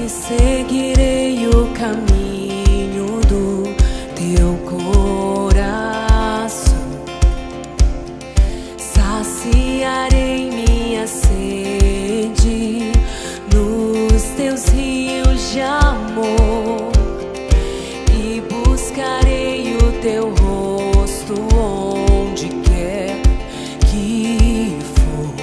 seguirei o caminho do teu coração, saciarei minha sede nos teus rios de amor e buscarei o teu rosto onde quer que for.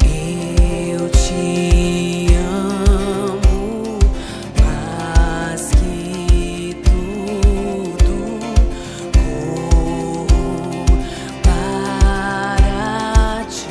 Eu te amo mais que tudo, corro para ti.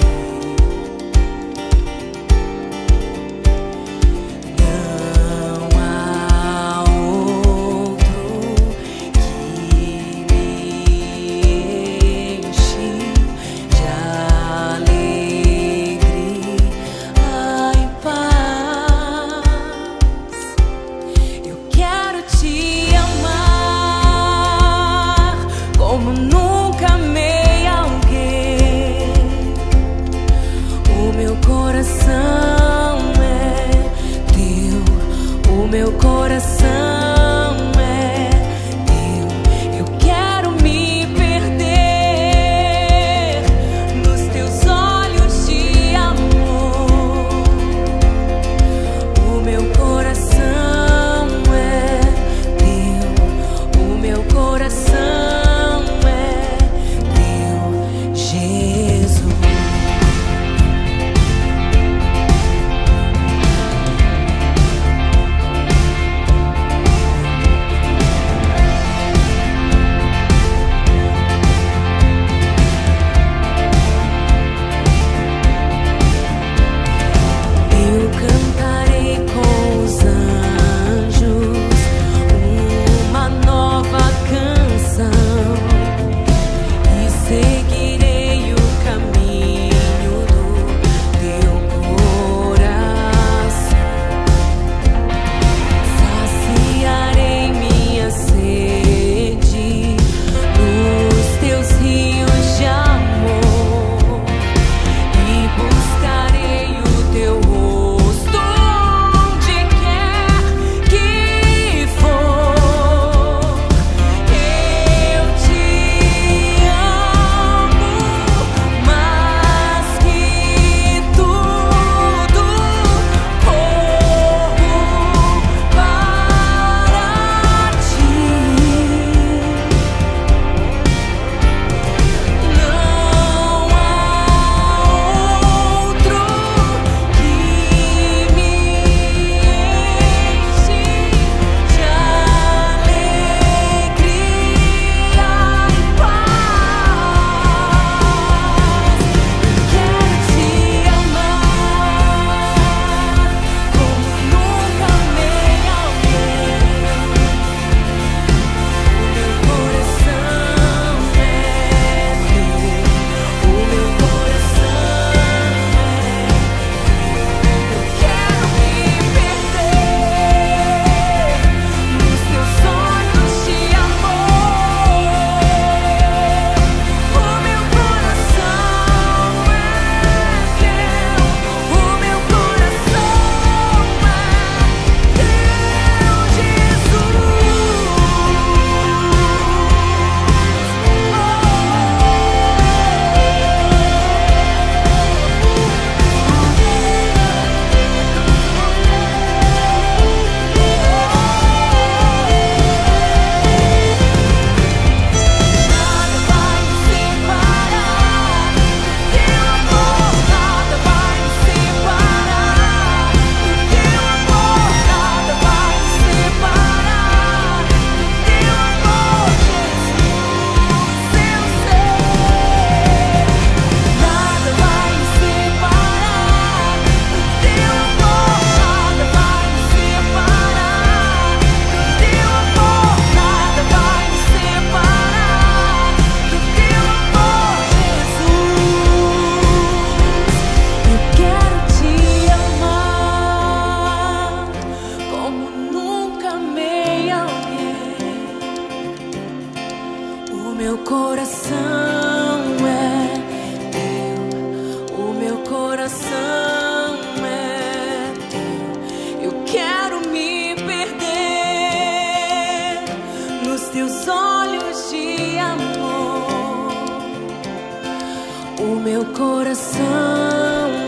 meu coração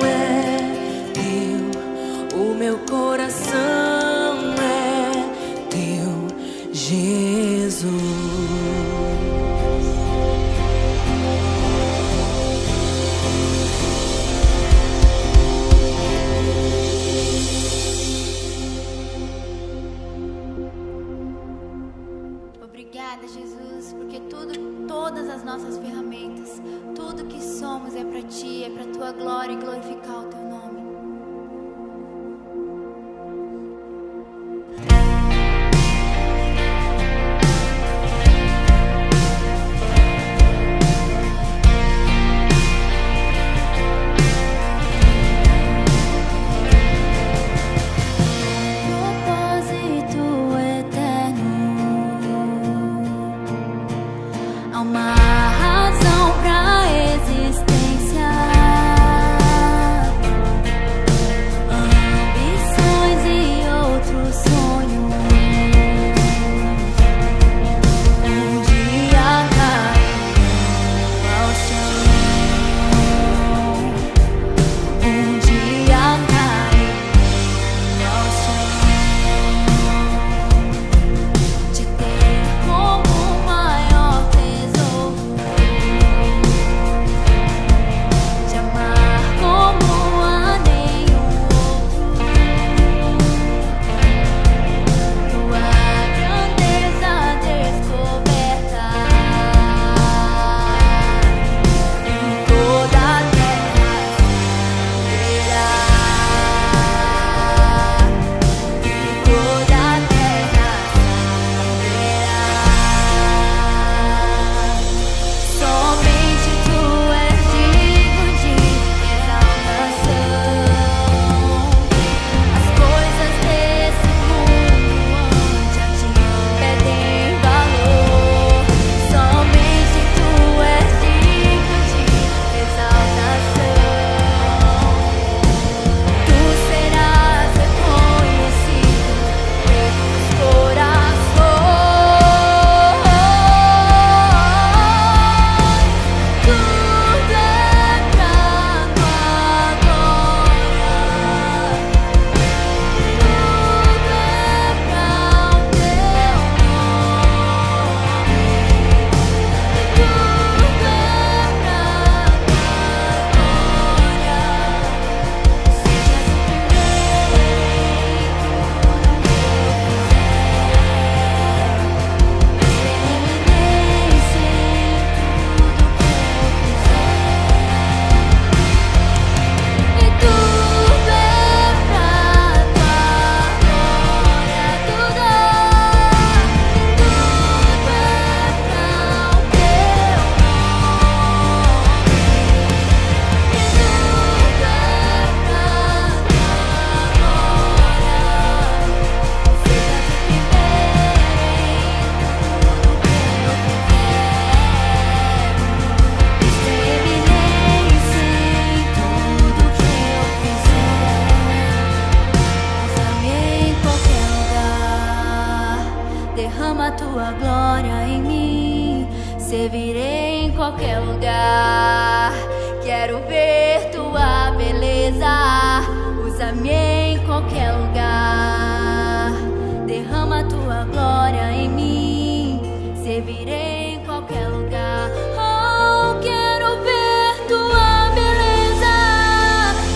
é teu, o meu coração é teu, Jesus. Obrigada, Jesus, porque todas as nossas ferramentas, tudo que somos é para Ti, é para Tua glória e glorificar o Teu nome. Uma razão pra existência. servirei em qualquer lugar. Quero ver tua beleza, usa-me em qualquer lugar. Derrama tua glória em mim, servirei em qualquer lugar. Oh, quero ver tua beleza,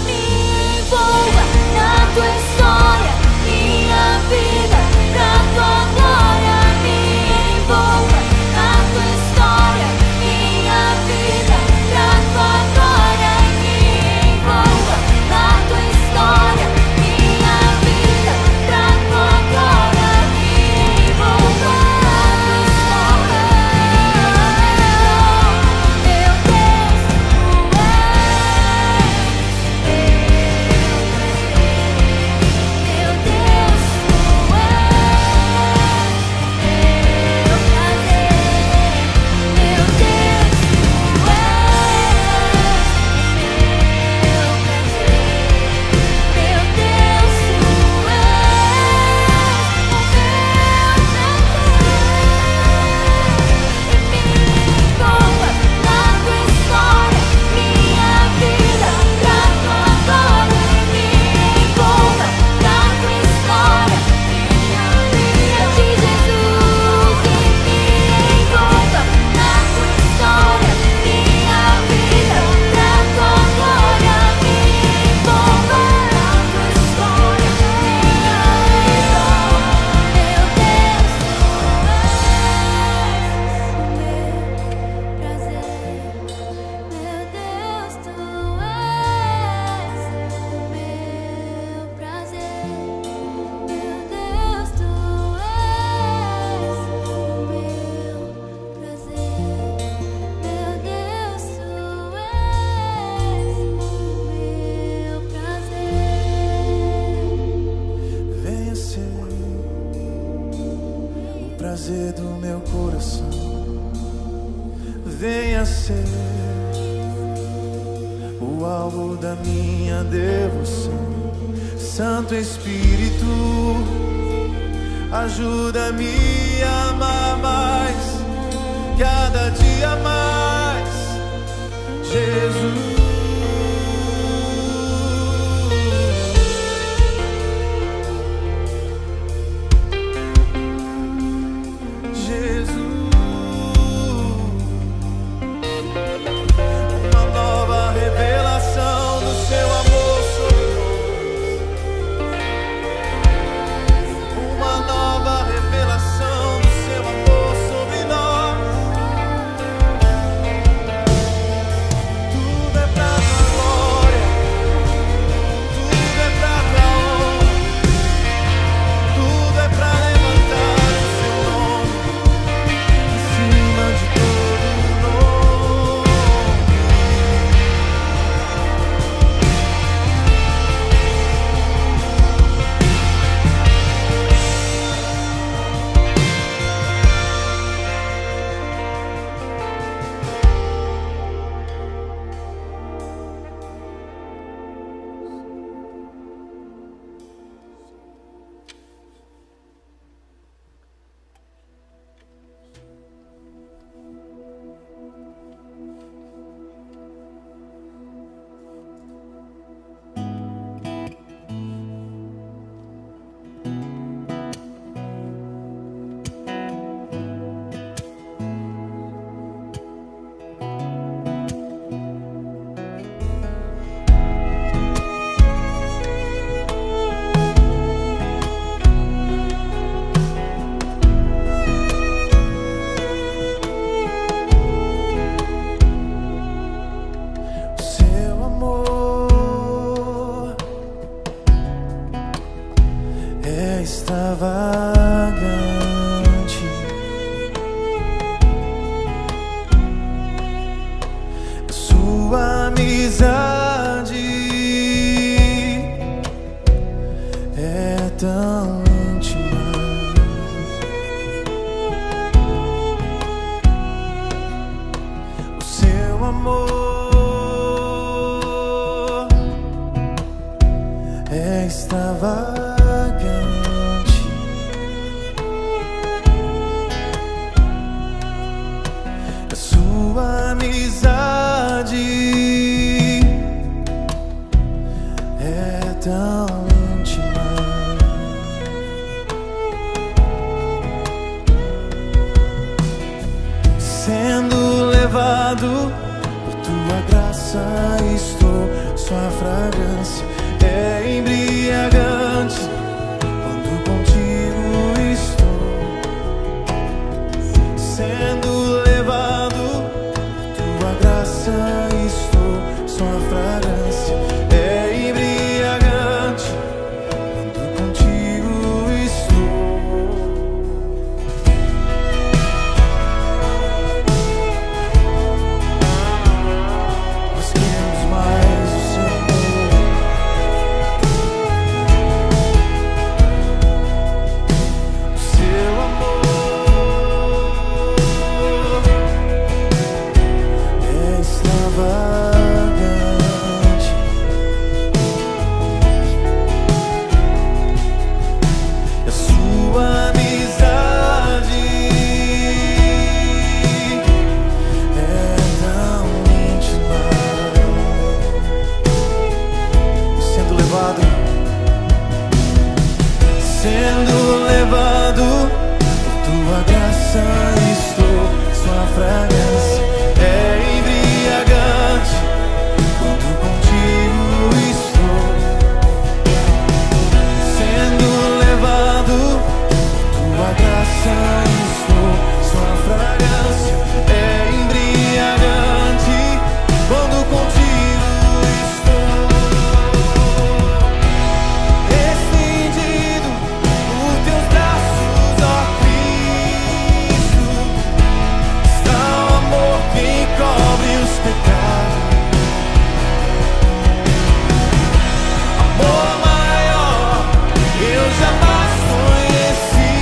me envolva na tua história, minha vida pra tua glória. Me envolva na tua história, minha vida pra tua glória. Me envolva na tua história, minha prazer do meu coração. Venha ser o alvo da minha devoção. Santo Espírito, ajuda-me a amar mais, cada dia mais, Jesus. Extravagante, sua amizade é tão íntima, o seu amor é extravagante. Sua amizade é tão íntima, sendo levado por tua graça, estou. Sua fragrância é embriagante quando contigo estou, sendo levado por tua graça, estou. Sua fragrância é embriagante quando contigo estou. Nós queremos mais o Senhor. O seu amor é extravagante, a sua amizade é tão íntima, sendo levado por tua graça, estou. Sua fragrância é embriagante quando contigo estou, sendo levado por tua graça, estou. Sua fragrância é embriagante quando contigo estou. Estendido por teus braços, ó Cristo, está o amor que encobre os pecados. Amor maior eu jamais conheci.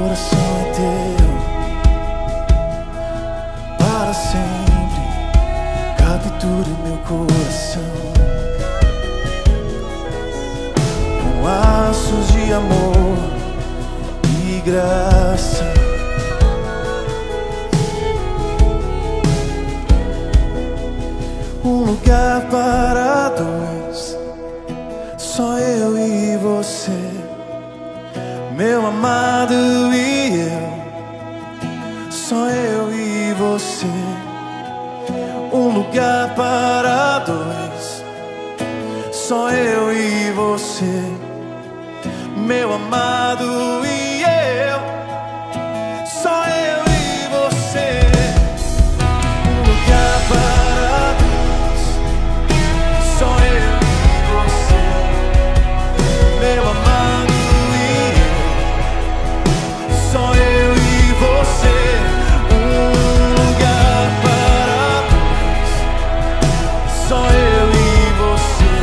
coração é teu, para sempre. Capture meu coração com laços de amor e graça. Um lugar para dois, só eu e você, meu amado e eu, só eu e você. Um lugar para dois, só eu e você, meu amado e eu, só eu e você. Um lugar para dois, só eu e você, meu amado e eu, só eu e você. Um lugar para dois, só eu e você,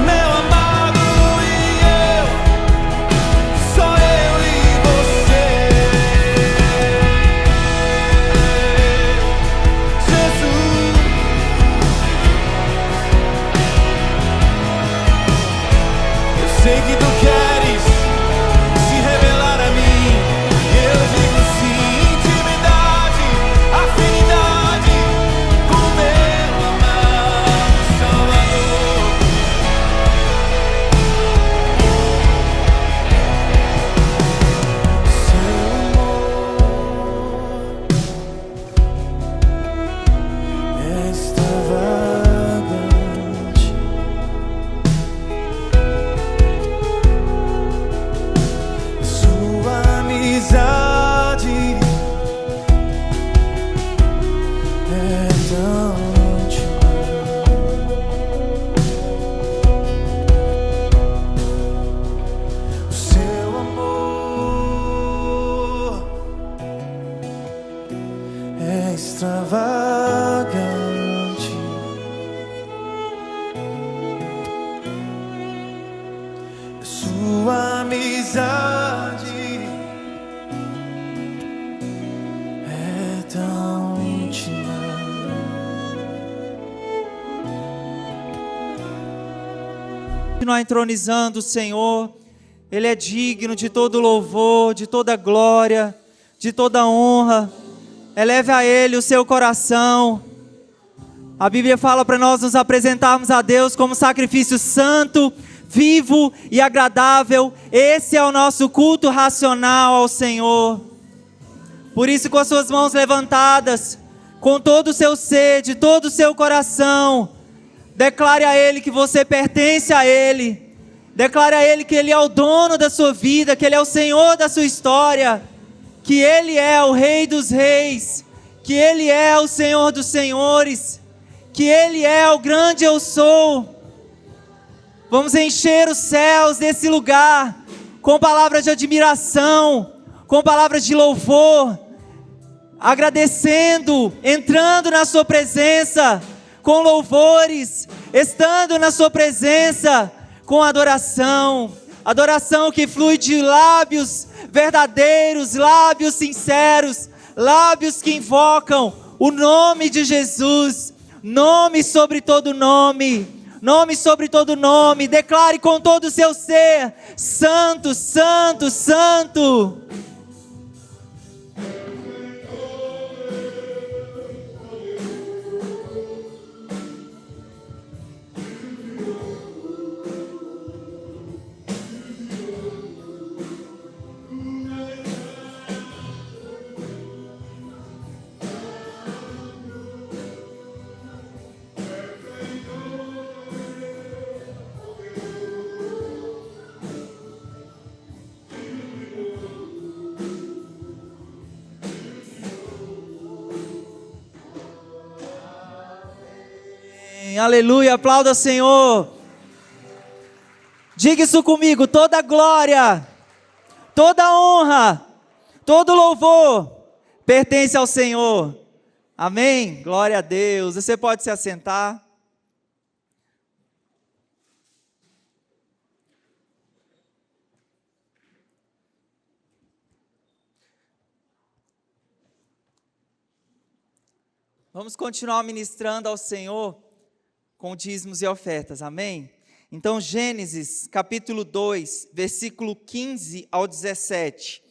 meu amado e eu, só eu e você. Jesus, eu sei que tu queres se revelar a mim, e eu digo sim. Intimidade, afinidade com meu amado Salvador. Seu amor é extravagante, sua amizade é tão íntima. O seu amor é extravagante, sua amizade é tão íntima. Continuar entronizando o Senhor. Ele é digno de todo louvor, de toda glória, de toda honra. Eleve a Ele o seu coração. A Bíblia fala para nós nos apresentarmos a Deus como sacrifício santo, vivo e agradável. Esse é o nosso culto racional ao Senhor. Por isso, com as suas mãos levantadas, com todo o seu ser, de todo o seu coração, declare a Ele que você pertence a Ele. Declare a Ele que Ele é o dono da sua vida, que Ele é o Senhor da sua história, que Ele é o Rei dos Reis, que Ele é o Senhor dos Senhores, que Ele é o grande eu sou. Vamos encher os céus desse lugar com palavras de admiração, com palavras de louvor, agradecendo, entrando na sua presença com louvores, estando na sua presença com adoração. Adoração que flui de lábios verdadeiros, lábios sinceros, lábios que invocam o nome de Jesus, nome sobre todo nome, nome sobre todo nome. Declare com todo o seu ser: Santo, Santo, Santo. Aleluia, aplauda o Senhor. Diga isso comigo: toda glória, toda honra, todo louvor pertence ao Senhor. Amém? Glória a Deus. Você pode se assentar. Vamos continuar ministrando ao Senhor com dízimos e ofertas, amém? Então, Gênesis, capítulo 2, versículo 15 ao 17,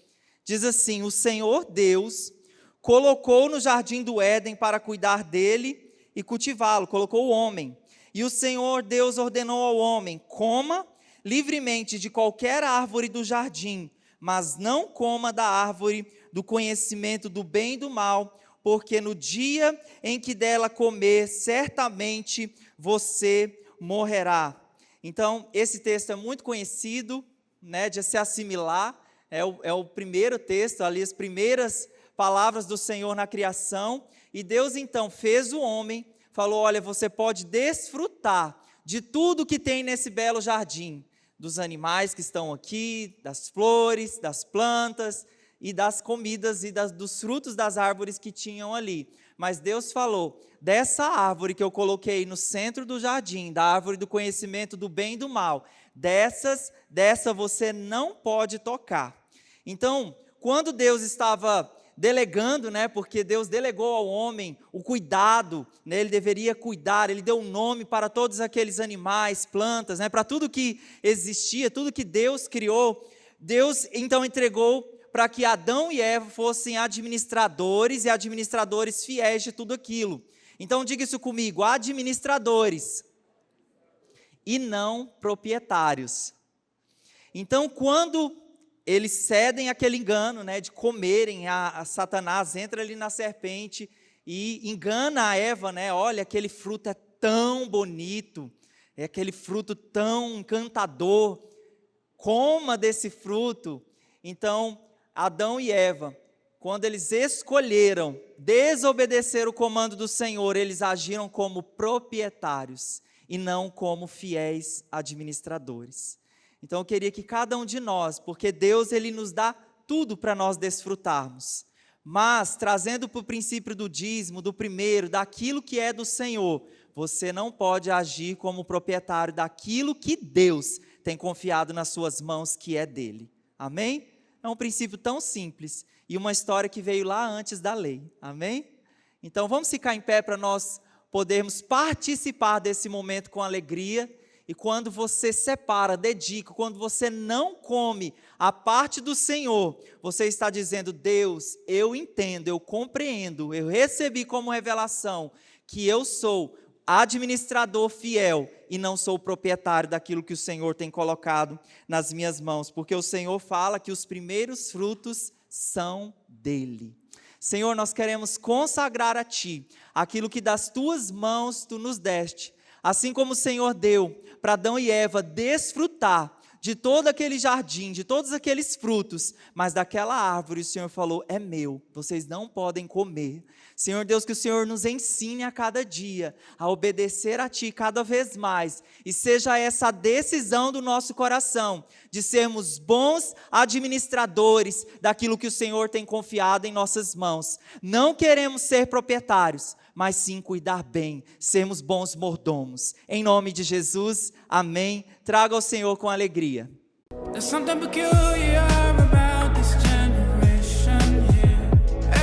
diz assim: o Senhor Deus colocou no jardim do Éden para cuidar dele e cultivá-lo, colocou o homem. E o Senhor Deus ordenou ao homem: coma livremente de qualquer árvore do jardim, mas não coma da árvore do conhecimento do bem e do mal, porque no dia em que dela comer, certamente você morrerá. Então, esse texto é muito conhecido, né, de se assimilar, é o primeiro texto, ali as primeiras palavras do Senhor na criação, e Deus então fez o homem, falou: olha, você pode desfrutar de tudo que tem nesse belo jardim, dos animais que estão aqui, das flores, das plantas, e das comidas e dos frutos das árvores que tinham ali. Mas Deus falou: dessa árvore que eu coloquei no centro do jardim, da árvore do conhecimento do bem e do mal, dessa você não pode tocar. Então, quando Deus estava delegando, né, porque Deus delegou ao homem o cuidado, né, ele deveria cuidar, ele deu um nome para todos aqueles animais, plantas, né, para tudo que existia, tudo que Deus criou, Deus então entregou para que Adão e Eva fossem administradores e administradores fiéis de tudo aquilo. Então diga isso comigo: administradores e não proprietários. Então, quando eles cedem aquele engano, né, de comerem, a Satanás entra ali na serpente e engana a Eva, né, olha, aquele fruto é tão bonito, é aquele fruto tão encantador, coma desse fruto. Então, Adão e Eva, quando eles escolheram desobedecer o comando do Senhor, eles agiram como proprietários e não como fiéis administradores. Então eu queria que cada um de nós, porque Deus ele nos dá tudo para nós desfrutarmos, mas trazendo para o princípio do dízimo, do primeiro, daquilo que é do Senhor, você não pode agir como proprietário daquilo que Deus tem confiado nas suas mãos, que é dele. Amém? É um princípio tão simples e uma história que veio lá antes da lei. Amém? Então vamos ficar em pé para nós podermos participar desse momento com alegria. E quando você separa, dedica, quando você não come a parte do Senhor, você está dizendo: Deus, eu entendo, eu compreendo, eu recebi como revelação que eu sou administrador fiel e não sou proprietário daquilo que o Senhor tem colocado nas minhas mãos, porque o Senhor fala que os primeiros frutos são dele. Senhor, nós queremos consagrar a Ti aquilo que das Tuas mãos Tu nos deste, assim como o Senhor deu para Adão e Eva desfrutar de todo aquele jardim, de todos aqueles frutos, mas daquela árvore o Senhor falou: é meu, vocês não podem comer. Senhor Deus, que o Senhor nos ensine a cada dia a obedecer a Ti cada vez mais, e seja essa a decisão do nosso coração, de sermos bons administradores daquilo que o Senhor tem confiado em nossas mãos. Não queremos ser proprietários, mas sim cuidar bem, sermos bons mordomos. Em nome de Jesus, amém. Traga ao Senhor com alegria. There's something peculiar about this generation here.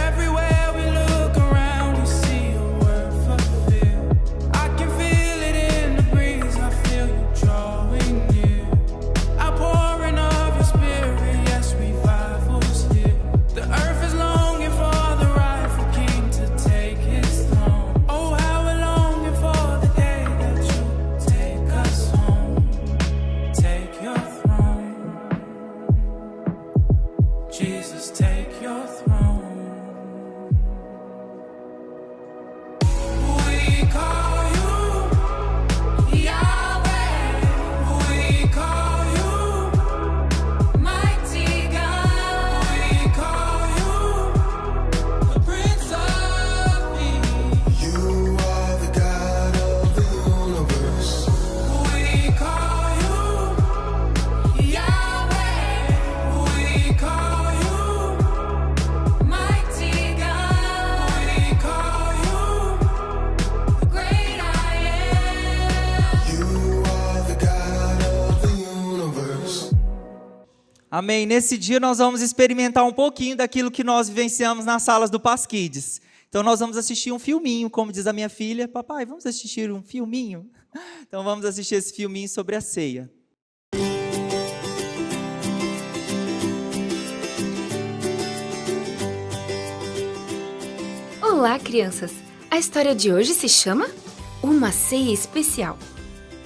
Everywhere we look around, we see your word fulfilled. I can feel it in the breeze, I feel you drawing near. Outpouring of your spirit, yes, revival's here. The earth is longing for the rightful king to take his throne. Oh, how we're longing for the day that you take us home. Take your throne. Jesus, take your throne. We call you Yahweh. We call you Mighty God. We call you the Prince of Peace. You are the God of the universe. We call you Yahweh. We call you Mighty God. We call you the Great I Am. You are the God of the universe. Amém. Nesse dia nós vamos experimentar um pouquinho daquilo que nós vivenciamos nas salas do Paz Kids. Então nós vamos assistir um filminho, como diz a minha filha. Papai, vamos assistir um filminho? Então vamos assistir esse filminho sobre a ceia. Olá, crianças! A história de hoje se chama Uma Ceia Especial.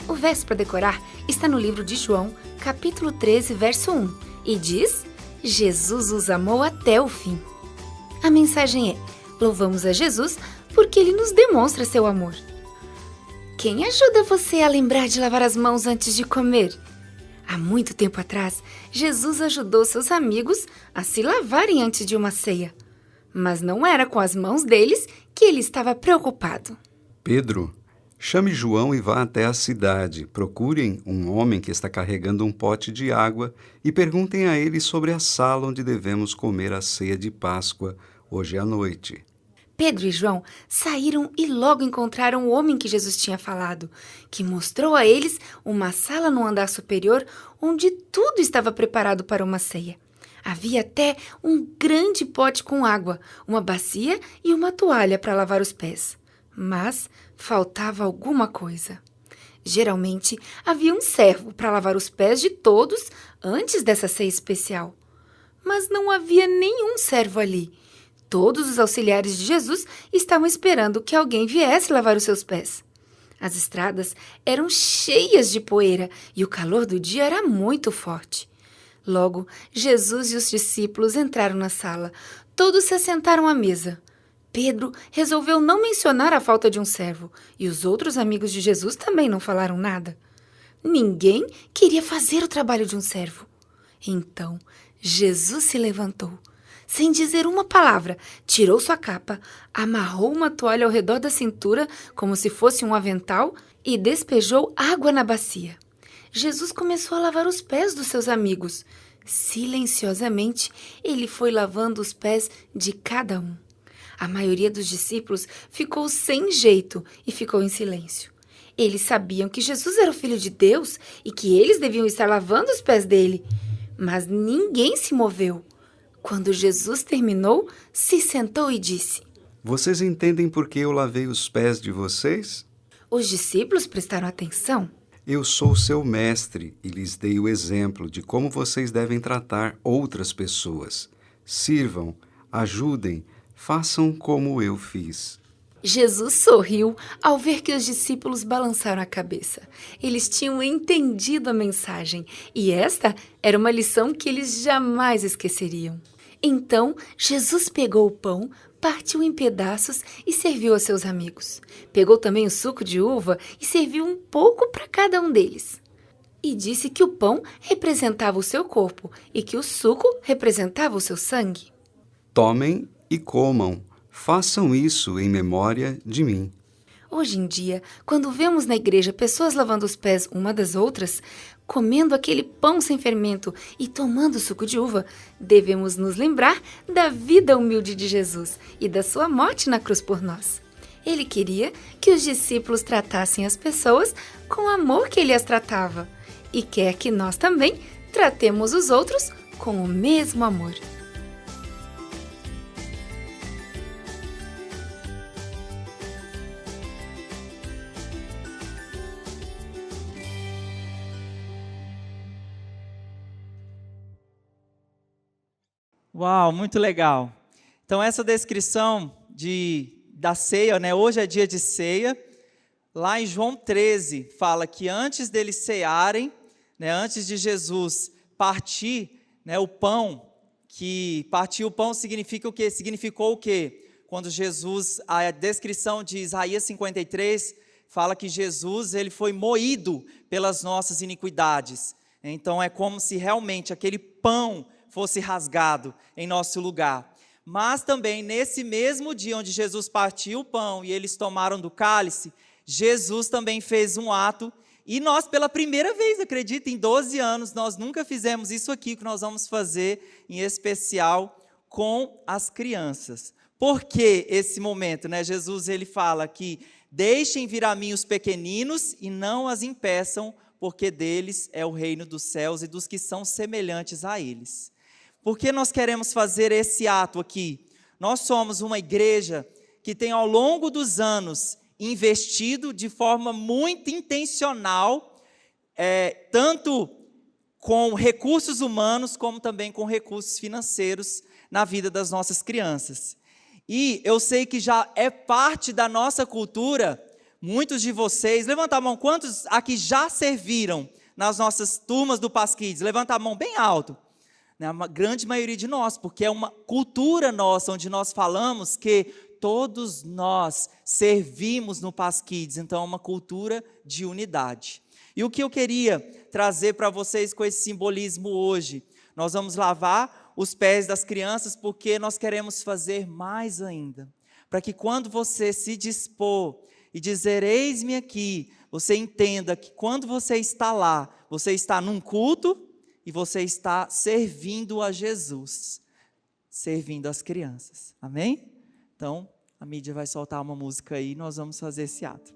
O verso para decorar está no livro de João, capítulo 13, verso 1, e diz: Jesus os amou até o fim. A mensagem é: louvamos a Jesus porque Ele nos demonstra seu amor. Quem ajuda você a lembrar de lavar as mãos antes de comer? Há muito tempo atrás, Jesus ajudou seus amigos a se lavarem antes de uma ceia. Mas não era com as mãos deles que ele estava preocupado. Pedro, chame João e vá até a cidade. Procurem um homem que está carregando um pote de água e perguntem a ele sobre a sala onde devemos comer a ceia de Páscoa hoje à noite. Pedro e João saíram e logo encontraram o homem que Jesus tinha falado, que mostrou a eles uma sala no andar superior onde tudo estava preparado para uma ceia. Havia até um grande pote com água, uma bacia e uma toalha para lavar os pés. Mas faltava alguma coisa. Geralmente, havia um servo para lavar os pés de todos antes dessa ceia especial. Mas não havia nenhum servo ali. Todos os auxiliares de Jesus estavam esperando que alguém viesse lavar os seus pés. As estradas eram cheias de poeira e o calor do dia era muito forte. Logo, Jesus e os discípulos entraram na sala. Todos se assentaram à mesa. Pedro resolveu não mencionar a falta de um servo, e os outros amigos de Jesus também não falaram nada. Ninguém queria fazer o trabalho de um servo. Então, Jesus se levantou. Sem dizer uma palavra, tirou sua capa, amarrou uma toalha ao redor da cintura, como se fosse um avental, e despejou água na bacia. Jesus começou a lavar os pés dos seus amigos. Silenciosamente, ele foi lavando os pés de cada um. A maioria dos discípulos ficou sem jeito e ficou em silêncio. Eles sabiam que Jesus era o Filho de Deus e que eles deviam estar lavando os pés dele. Mas ninguém se moveu. Quando Jesus terminou, se sentou e disse: Vocês entendem por que eu lavei os pés de vocês? Os discípulos prestaram atenção. Eu sou seu mestre e lhes dei o exemplo de como vocês devem tratar outras pessoas. Sirvam, ajudem, façam como eu fiz. Jesus sorriu ao ver que os discípulos balançaram a cabeça. Eles tinham entendido a mensagem e esta era uma lição que eles jamais esqueceriam. Então, Jesus pegou o pão, partiu em pedaços e serviu a seus amigos. Pegou também o suco de uva e serviu um pouco para cada um deles. E disse que o pão representava o seu corpo e que o suco representava o seu sangue. Tomem e comam. Façam isso em memória de mim. Hoje em dia, quando vemos na igreja pessoas lavando os pés uma das outras, comendo aquele pão sem fermento e tomando suco de uva, devemos nos lembrar da vida humilde de Jesus e da sua morte na cruz por nós. Ele queria que os discípulos tratassem as pessoas com o amor que ele as tratava e quer que nós também tratemos os outros com o mesmo amor. Uau, muito legal. Então essa descrição da ceia, né? Hoje é dia de ceia. Lá em João 13 fala que antes deles cearem, né? Antes de Jesus partir, né? O pão, que partir o pão significa o quê? Significou o quê? Quando Jesus, a descrição de Isaías 53 fala que Jesus ele foi moído pelas nossas iniquidades. Então é como se realmente aquele pão fosse rasgado em nosso lugar. Mas também nesse mesmo dia onde Jesus partiu o pão e eles tomaram do cálice, Jesus também fez um ato, e nós pela primeira vez, acredita, em 12 anos, nós nunca fizemos isso aqui que nós vamos fazer em especial com as crianças. Por que esse momento, né? Jesus ele fala que deixem vir a mim os pequeninos e não as impeçam, porque deles é o reino dos céus e dos que são semelhantes a eles. Por que nós queremos fazer esse ato aqui? Nós somos uma igreja que tem ao longo dos anos investido de forma muito intencional, tanto com recursos humanos, como também com recursos financeiros na vida das nossas crianças. E eu sei que já é parte da nossa cultura, muitos de vocês, levanta a mão, quantos aqui já serviram nas nossas turmas do Paz Kids? Levanta a mão bem alto. A grande maioria de nós, porque é uma cultura nossa, onde nós falamos que todos nós servimos no Paz Kids, então é uma cultura de unidade. E o que eu queria trazer para vocês com esse simbolismo hoje, nós vamos lavar os pés das crianças, porque nós queremos fazer mais ainda, para que quando você se dispor e dizer, eis-me aqui, você entenda que quando você está lá, você está num culto e você está servindo a Jesus, servindo as crianças, amém? Então, a mídia vai soltar uma música aí e nós vamos fazer esse ato.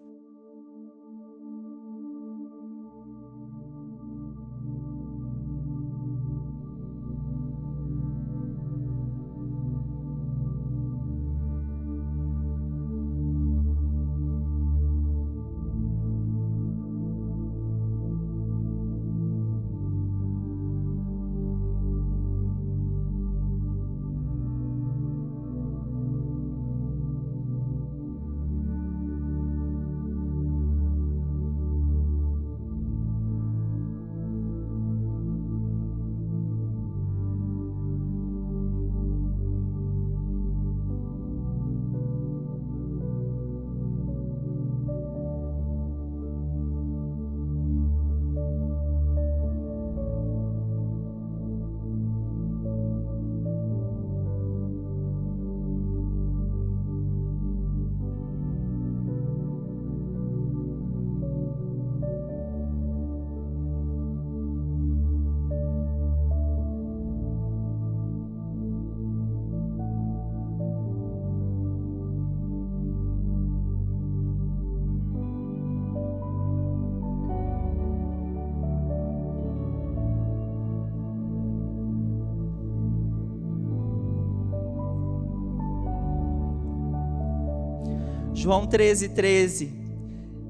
João 13:13,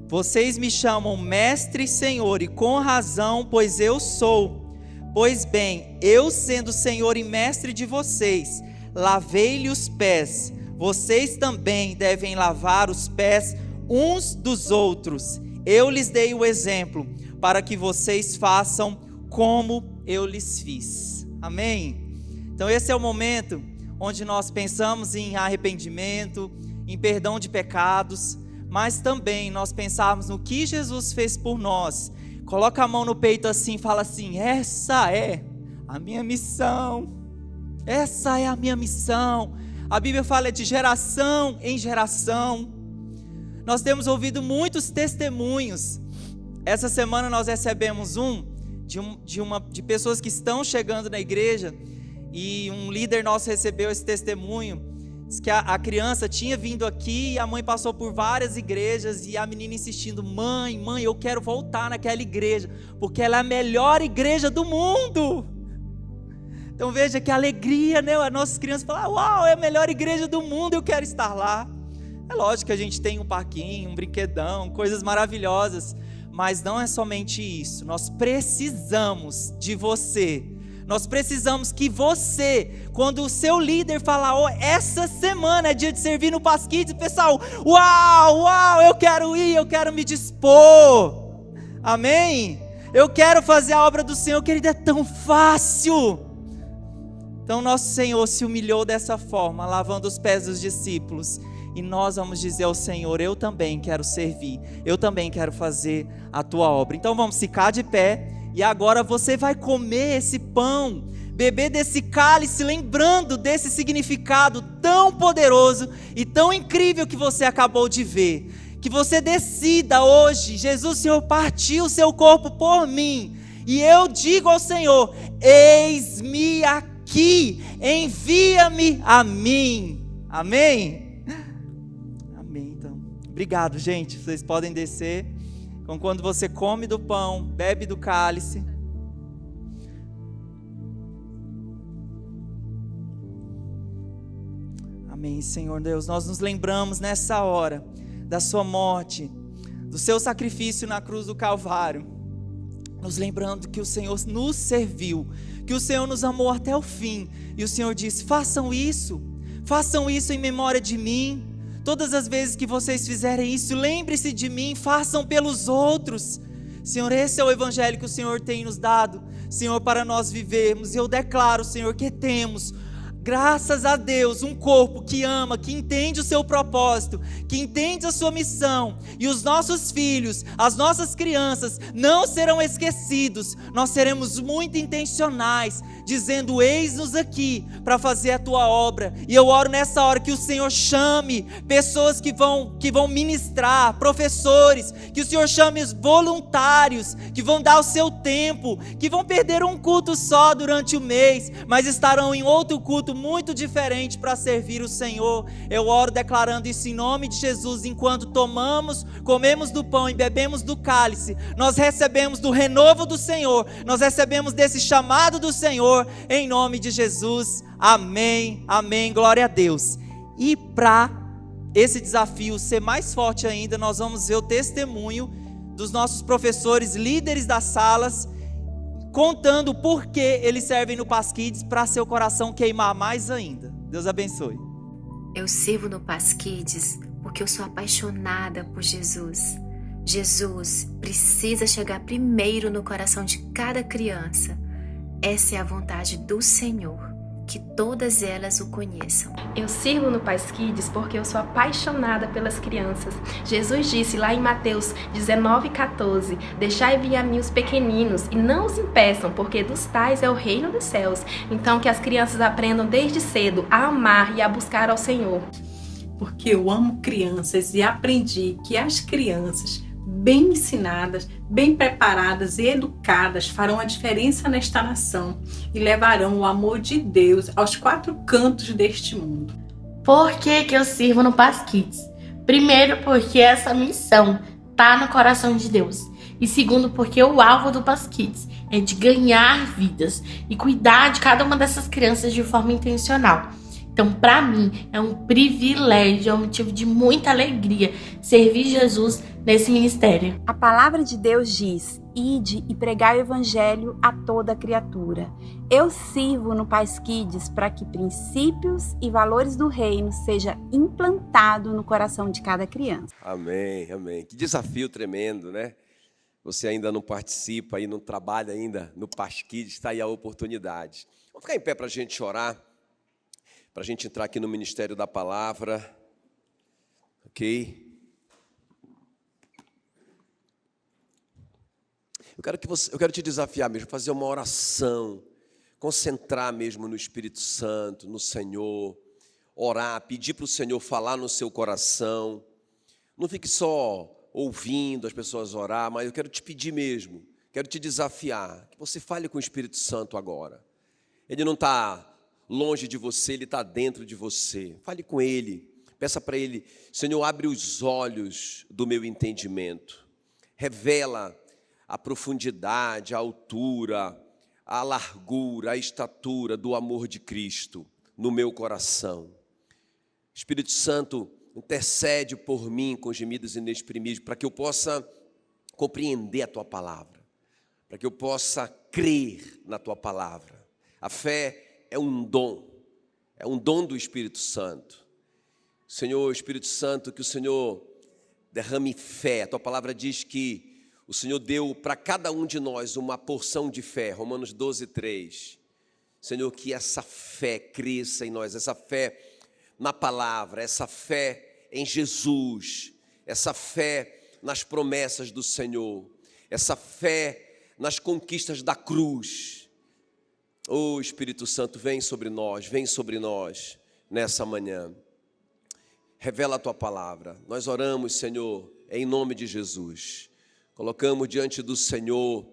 vocês me chamam mestre e senhor, e com razão, pois eu sou. Pois bem, eu sendo senhor e mestre de vocês, lavei-lhe os pés, vocês também devem lavar os pés uns dos outros. Eu lhes dei o exemplo, para que vocês façam como eu lhes fiz. Amém? Então esse é o momento onde nós pensamos em arrependimento, em perdão de pecados, mas também nós pensarmos no que Jesus fez por nós. Coloca a mão no peito assim e fala assim, essa é a minha missão, essa é a minha missão. A Bíblia fala de geração em geração. Nós temos ouvido muitos testemunhos. Essa semana nós recebemos de pessoas que estão chegando na igreja, e um líder nosso recebeu esse testemunho. Diz que a criança tinha vindo aqui e a mãe passou por várias igrejas, e a menina insistindo, mãe, eu quero voltar naquela igreja, porque ela é a melhor igreja do mundo. Então veja que alegria, né? As nossas crianças falam, uau, é a melhor igreja do mundo, eu quero estar lá. É lógico que a gente tem um parquinho, um brinquedão, coisas maravilhosas, mas não é somente isso. Nós precisamos de você. Nós precisamos que você, quando o seu líder falar, essa semana é dia de servir no Paz Kids, pessoal, uau, eu quero ir, eu quero me dispor, amém? Eu quero fazer a obra do Senhor, querido, é tão fácil. Então nosso Senhor se humilhou dessa forma, lavando os pés dos discípulos, e nós vamos dizer ao Senhor, eu também quero servir, eu também quero fazer a tua obra. Então vamos ficar de pé. E agora você vai comer esse pão, beber desse cálice, lembrando desse significado tão poderoso e tão incrível que você acabou de ver. Que você decida hoje, Jesus, Senhor, partiu o seu corpo por mim. E eu digo ao Senhor, eis-me aqui, envia-me a mim. Amém? Amém, então. Obrigado, gente. Vocês podem descer. Então, quando você come do pão, bebe do cálice. Amém, Senhor Deus. Nós nos lembramos nessa hora da sua morte, do seu sacrifício na cruz do Calvário. Nos lembrando que o Senhor nos serviu, que o Senhor nos amou até o fim. E o Senhor disse: façam isso em memória de mim. Todas as vezes que vocês fizerem isso, lembre-se de mim, façam pelos outros. Senhor, esse é o evangelho que o Senhor tem nos dado, Senhor, para nós vivermos. E eu declaro, Senhor, que temos, graças a Deus, um corpo que ama, que entende o seu propósito, que entende a sua missão. E os nossos filhos, as nossas crianças não serão esquecidos. Nós seremos muito intencionais, dizendo: eis-nos aqui para fazer a tua obra. E eu oro nessa hora que o Senhor chame pessoas que vão ministrar, professores, que o Senhor chame os voluntários, que vão dar o seu tempo, que vão perder um culto só durante o mês, mas estarão em outro culto muito diferente para servir o Senhor. Eu oro declarando isso em nome de Jesus. Enquanto comemos do pão e bebemos do cálice, nós recebemos do renovo do Senhor, nós recebemos desse chamado do Senhor, em nome de Jesus. Amém, amém, glória a Deus. E para esse desafio ser mais forte ainda, nós vamos ver o testemunho dos nossos professores, líderes das salas, contando por que eles servem no Paz Kids, para seu coração queimar mais ainda. Deus abençoe. Eu sirvo no Paz Kids porque eu sou apaixonada por Jesus. Jesus precisa chegar primeiro no coração de cada criança. Essa é a vontade do Senhor, que todas elas o conheçam. Eu sirvo no Paz Kids porque eu sou apaixonada pelas crianças. Jesus disse lá em Mateus 19:14: deixai vir a mim os pequeninos e não os impeçam, porque dos tais é o reino dos céus. Então que as crianças aprendam desde cedo a amar e a buscar ao Senhor. Porque eu amo crianças e aprendi que as crianças bem ensinadas, bem preparadas e educadas farão a diferença nesta nação e levarão o amor de Deus aos 4 cantos deste mundo. Por que eu sirvo no Paz Kids? Primeiro, porque essa missão está no coração de Deus. E segundo, porque o alvo do Paz Kids é de ganhar vidas e cuidar de cada uma dessas crianças de forma intencional. Então, para mim, é um privilégio, é um motivo de muita alegria servir Jesus nesse ministério. A palavra de Deus diz: ide e pregai o evangelho a toda criatura. Eu sirvo no Paz Kids para que princípios e valores do reino seja implantado no coração de cada criança. Amém, amém. Que desafio tremendo, né? Você ainda não participa e não trabalha ainda no Paz Kids, está aí a oportunidade. Vamos ficar em pé para a gente orar, para a gente entrar aqui no Ministério da Palavra, ok? Eu quero te desafiar mesmo, fazer uma oração, concentrar mesmo no Espírito Santo, no Senhor, orar, pedir para o Senhor falar no seu coração. Não fique só ouvindo as pessoas orar, mas eu quero te pedir mesmo, quero te desafiar, que você fale com o Espírito Santo agora. Ele não está longe de você, Ele está dentro de você. Fale com Ele, peça para Ele: Senhor, abre os olhos do meu entendimento, revela a profundidade, a altura, a largura, a estatura do amor de Cristo no meu coração. Espírito Santo, intercede por mim com gemidos inexprimíveis, para que eu possa compreender a Tua Palavra, para que eu possa crer na Tua Palavra. A fé é um dom do Espírito Santo. Senhor, Espírito Santo, que o Senhor derrame fé. A Tua Palavra diz que o Senhor deu para cada um de nós uma porção de fé, Romanos 12:3. Senhor, que essa fé cresça em nós, essa fé na palavra, essa fé em Jesus, essa fé nas promessas do Senhor, essa fé nas conquistas da cruz. Oh, Espírito Santo, vem sobre nós nessa manhã. Revela a Tua Palavra. Nós oramos, Senhor, em nome de Jesus. Colocamos diante do Senhor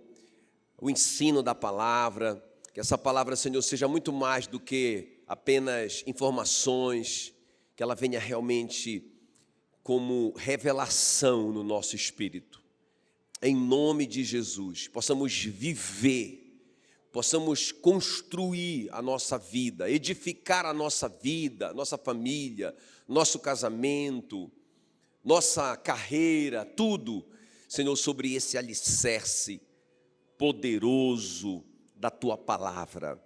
o ensino da palavra, que essa palavra, Senhor, seja muito mais do que apenas informações, que ela venha realmente como revelação no nosso espírito. Em nome de Jesus, possamos viver possamos construir a nossa vida, edificar a nossa vida, nossa família, nosso casamento, nossa carreira, tudo, Senhor, sobre esse alicerce poderoso da Tua palavra.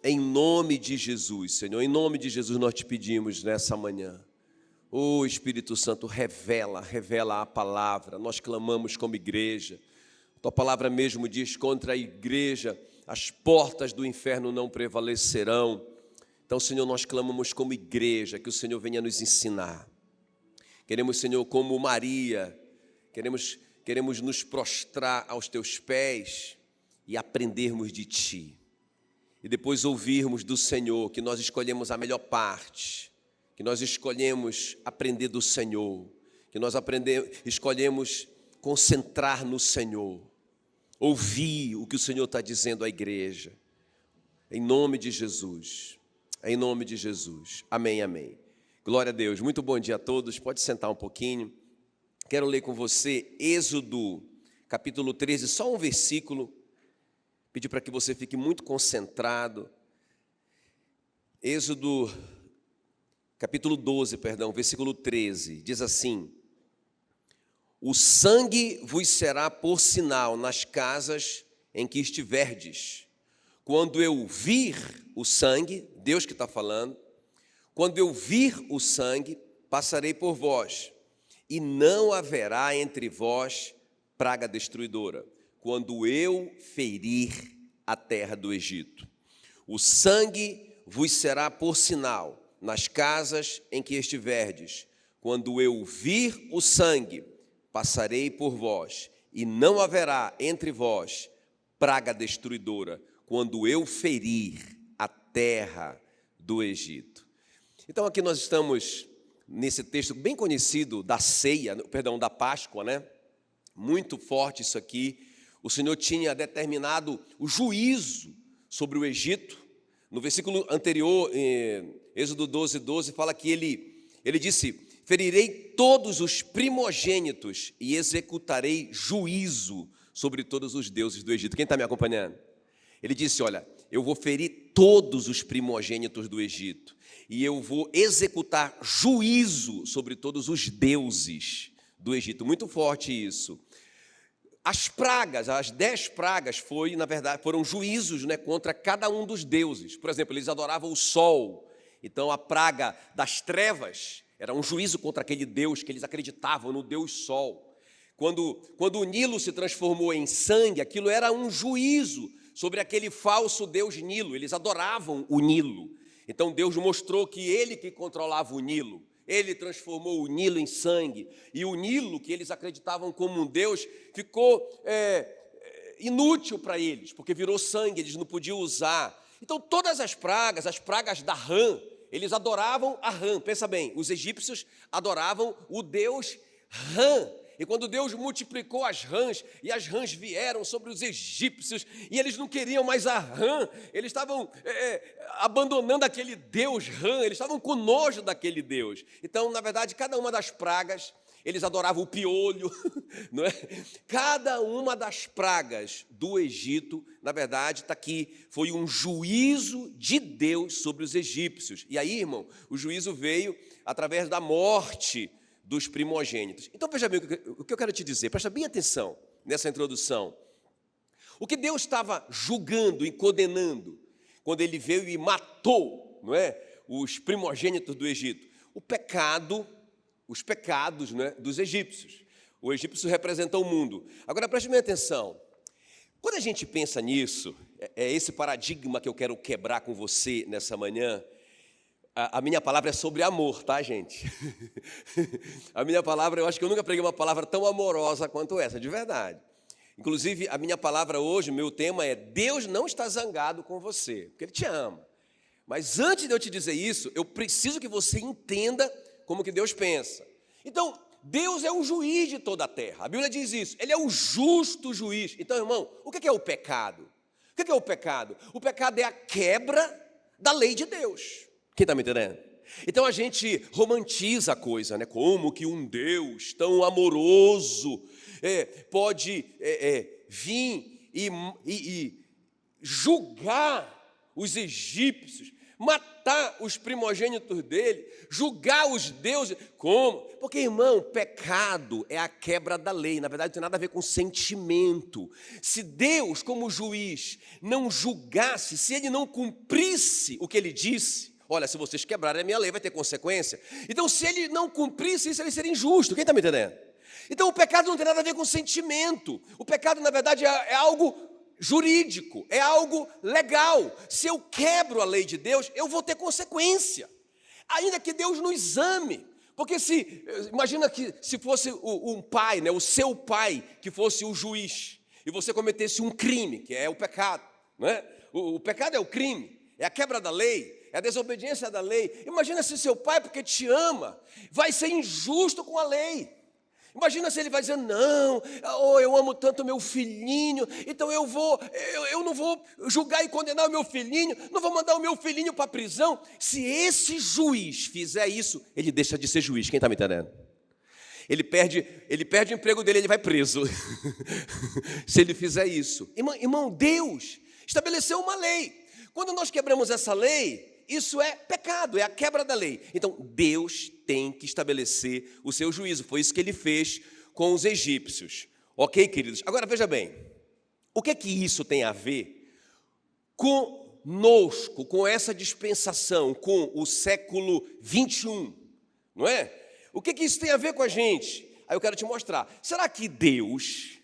Em nome de Jesus, Senhor, em nome de Jesus nós te pedimos nessa manhã. Ô Espírito Santo, revela a palavra. Nós clamamos como igreja. Tua palavra mesmo diz: contra a igreja as portas do inferno não prevalecerão. Então, Senhor, nós clamamos como igreja, que o Senhor venha nos ensinar. Queremos, Senhor, como Maria, queremos nos prostrar aos Teus pés e aprendermos de Ti. E depois ouvirmos do Senhor, que nós escolhemos a melhor parte, que nós escolhemos aprender do Senhor, que nós escolhemos concentrar no Senhor, ouvir o que o Senhor está dizendo à igreja, em nome de Jesus, em nome de Jesus, amém, amém. Glória a Deus, muito bom dia a todos, pode sentar um pouquinho. Quero ler com você Êxodo, capítulo 13, só um versículo, pedir para que você fique muito concentrado. Êxodo, capítulo 12, versículo 13, diz assim: o sangue vos será por sinal nas casas em que estiverdes. Quando eu vir o sangue, Deus que está falando, quando eu vir o sangue, passarei por vós, e não haverá entre vós praga destruidora, quando eu ferir a terra do Egito. O sangue vos será por sinal nas casas em que estiverdes. Quando eu vir o sangue, passarei por vós, e não haverá entre vós praga destruidora, quando eu ferir a terra do Egito. Então aqui nós estamos nesse texto bem conhecido da ceia, da Páscoa, né? Muito forte isso aqui. O Senhor tinha determinado o juízo sobre o Egito. No versículo anterior, em Êxodo 12, 12, fala que ele disse: ferirei todos os primogênitos e executarei juízo sobre todos os deuses do Egito. Quem está me acompanhando? Ele disse: olha, eu vou ferir todos os primogênitos do Egito e eu vou executar juízo sobre todos os deuses do Egito. Muito forte isso. As pragas, as 10 pragas foram juízos, né, contra cada um dos deuses. Por exemplo, eles adoravam o sol. Então a praga das trevas era um juízo contra aquele Deus que eles acreditavam no Deus Sol. Quando o Nilo se transformou em sangue, aquilo era um juízo sobre aquele falso Deus Nilo. Eles adoravam o Nilo. Então Deus mostrou que Ele que controlava o Nilo. Ele transformou o Nilo em sangue. E o Nilo, que eles acreditavam como um Deus, ficou inútil para eles, porque virou sangue, eles não podiam usar. Então todas as pragas da rã, eles adoravam a rã. Pensa bem, os egípcios adoravam o deus Rã. E quando Deus multiplicou as rãs, e as rãs vieram sobre os egípcios, e eles não queriam mais a rã, eles estavam abandonando aquele deus Rã, eles estavam com nojo daquele deus. Então, na verdade, cada uma das pragas, eles adoravam o piolho, não é? Cada uma das pragas do Egito, na verdade, está aqui, foi um juízo de Deus sobre os egípcios. E aí, irmão, o juízo veio através da morte dos primogênitos. Então, veja bem o que eu quero te dizer, presta bem atenção nessa introdução. O que Deus estava julgando e condenando, quando Ele veio e matou, não é, os primogênitos do Egito? Os pecados, né, dos egípcios. O egípcio representa o mundo. Agora, preste bem atenção. Quando a gente pensa nisso, é esse paradigma que eu quero quebrar com você nessa manhã. A minha palavra é sobre amor, tá, gente? A minha palavra, eu acho que eu nunca preguei uma palavra tão amorosa quanto essa, de verdade. Inclusive, a minha palavra hoje, meu tema é: Deus não está zangado com você, porque Ele te ama. Mas antes de eu te dizer isso, eu preciso que você entenda como que Deus pensa. Então, Deus é o juiz de toda a terra. A Bíblia diz isso. Ele é o justo juiz. Então, irmão, o que é o pecado? O que é o pecado? O pecado é a quebra da lei de Deus. Quem está me entendendo? Então a gente romantiza a coisa, né? Como que um Deus tão amoroso pode vir julgar os egípcios, matar os primogênitos dele, julgar os deuses. Como? Porque, irmão, pecado é a quebra da lei. Na verdade, não tem nada a ver com sentimento. Se Deus, como juiz, não julgasse, se ele não cumprisse o que ele disse, olha, se vocês quebrarem a minha lei, vai ter consequência. Então, se ele não cumprisse isso, ele seria injusto. Quem está me entendendo? Então, o pecado não tem nada a ver com sentimento. O pecado, na verdade, é algo jurídico, é algo legal. Se eu quebro a lei de Deus, eu vou ter consequência. Ainda que Deus nos ame. Porque imagina que se fosse um pai, né, o seu pai, que fosse o juiz, e você cometesse um crime, que é o pecado, né? O pecado é o crime, é a quebra da lei, é a desobediência da lei. Imagina se seu pai, porque te ama, vai ser injusto com a lei. Imagina se ele vai dizer, não, eu amo tanto meu filhinho, então eu não vou julgar e condenar o meu filhinho, não vou mandar o meu filhinho para a prisão. Se esse juiz fizer isso, ele deixa de ser juiz. Quem está me entendendo? Ele perde o emprego dele, ele vai preso. Se ele fizer isso. Irmão, Deus estabeleceu uma lei. Quando nós quebramos essa lei, isso é pecado, é a quebra da lei. Então, Deus tem que estabelecer o seu juízo. Foi isso que ele fez com os egípcios. Ok, queridos? Agora, veja bem. O que é que isso tem a ver conosco, com essa dispensação, com o século 21? Não é? O que é que isso tem a ver com a gente? Aí eu quero te mostrar. Será que Deus,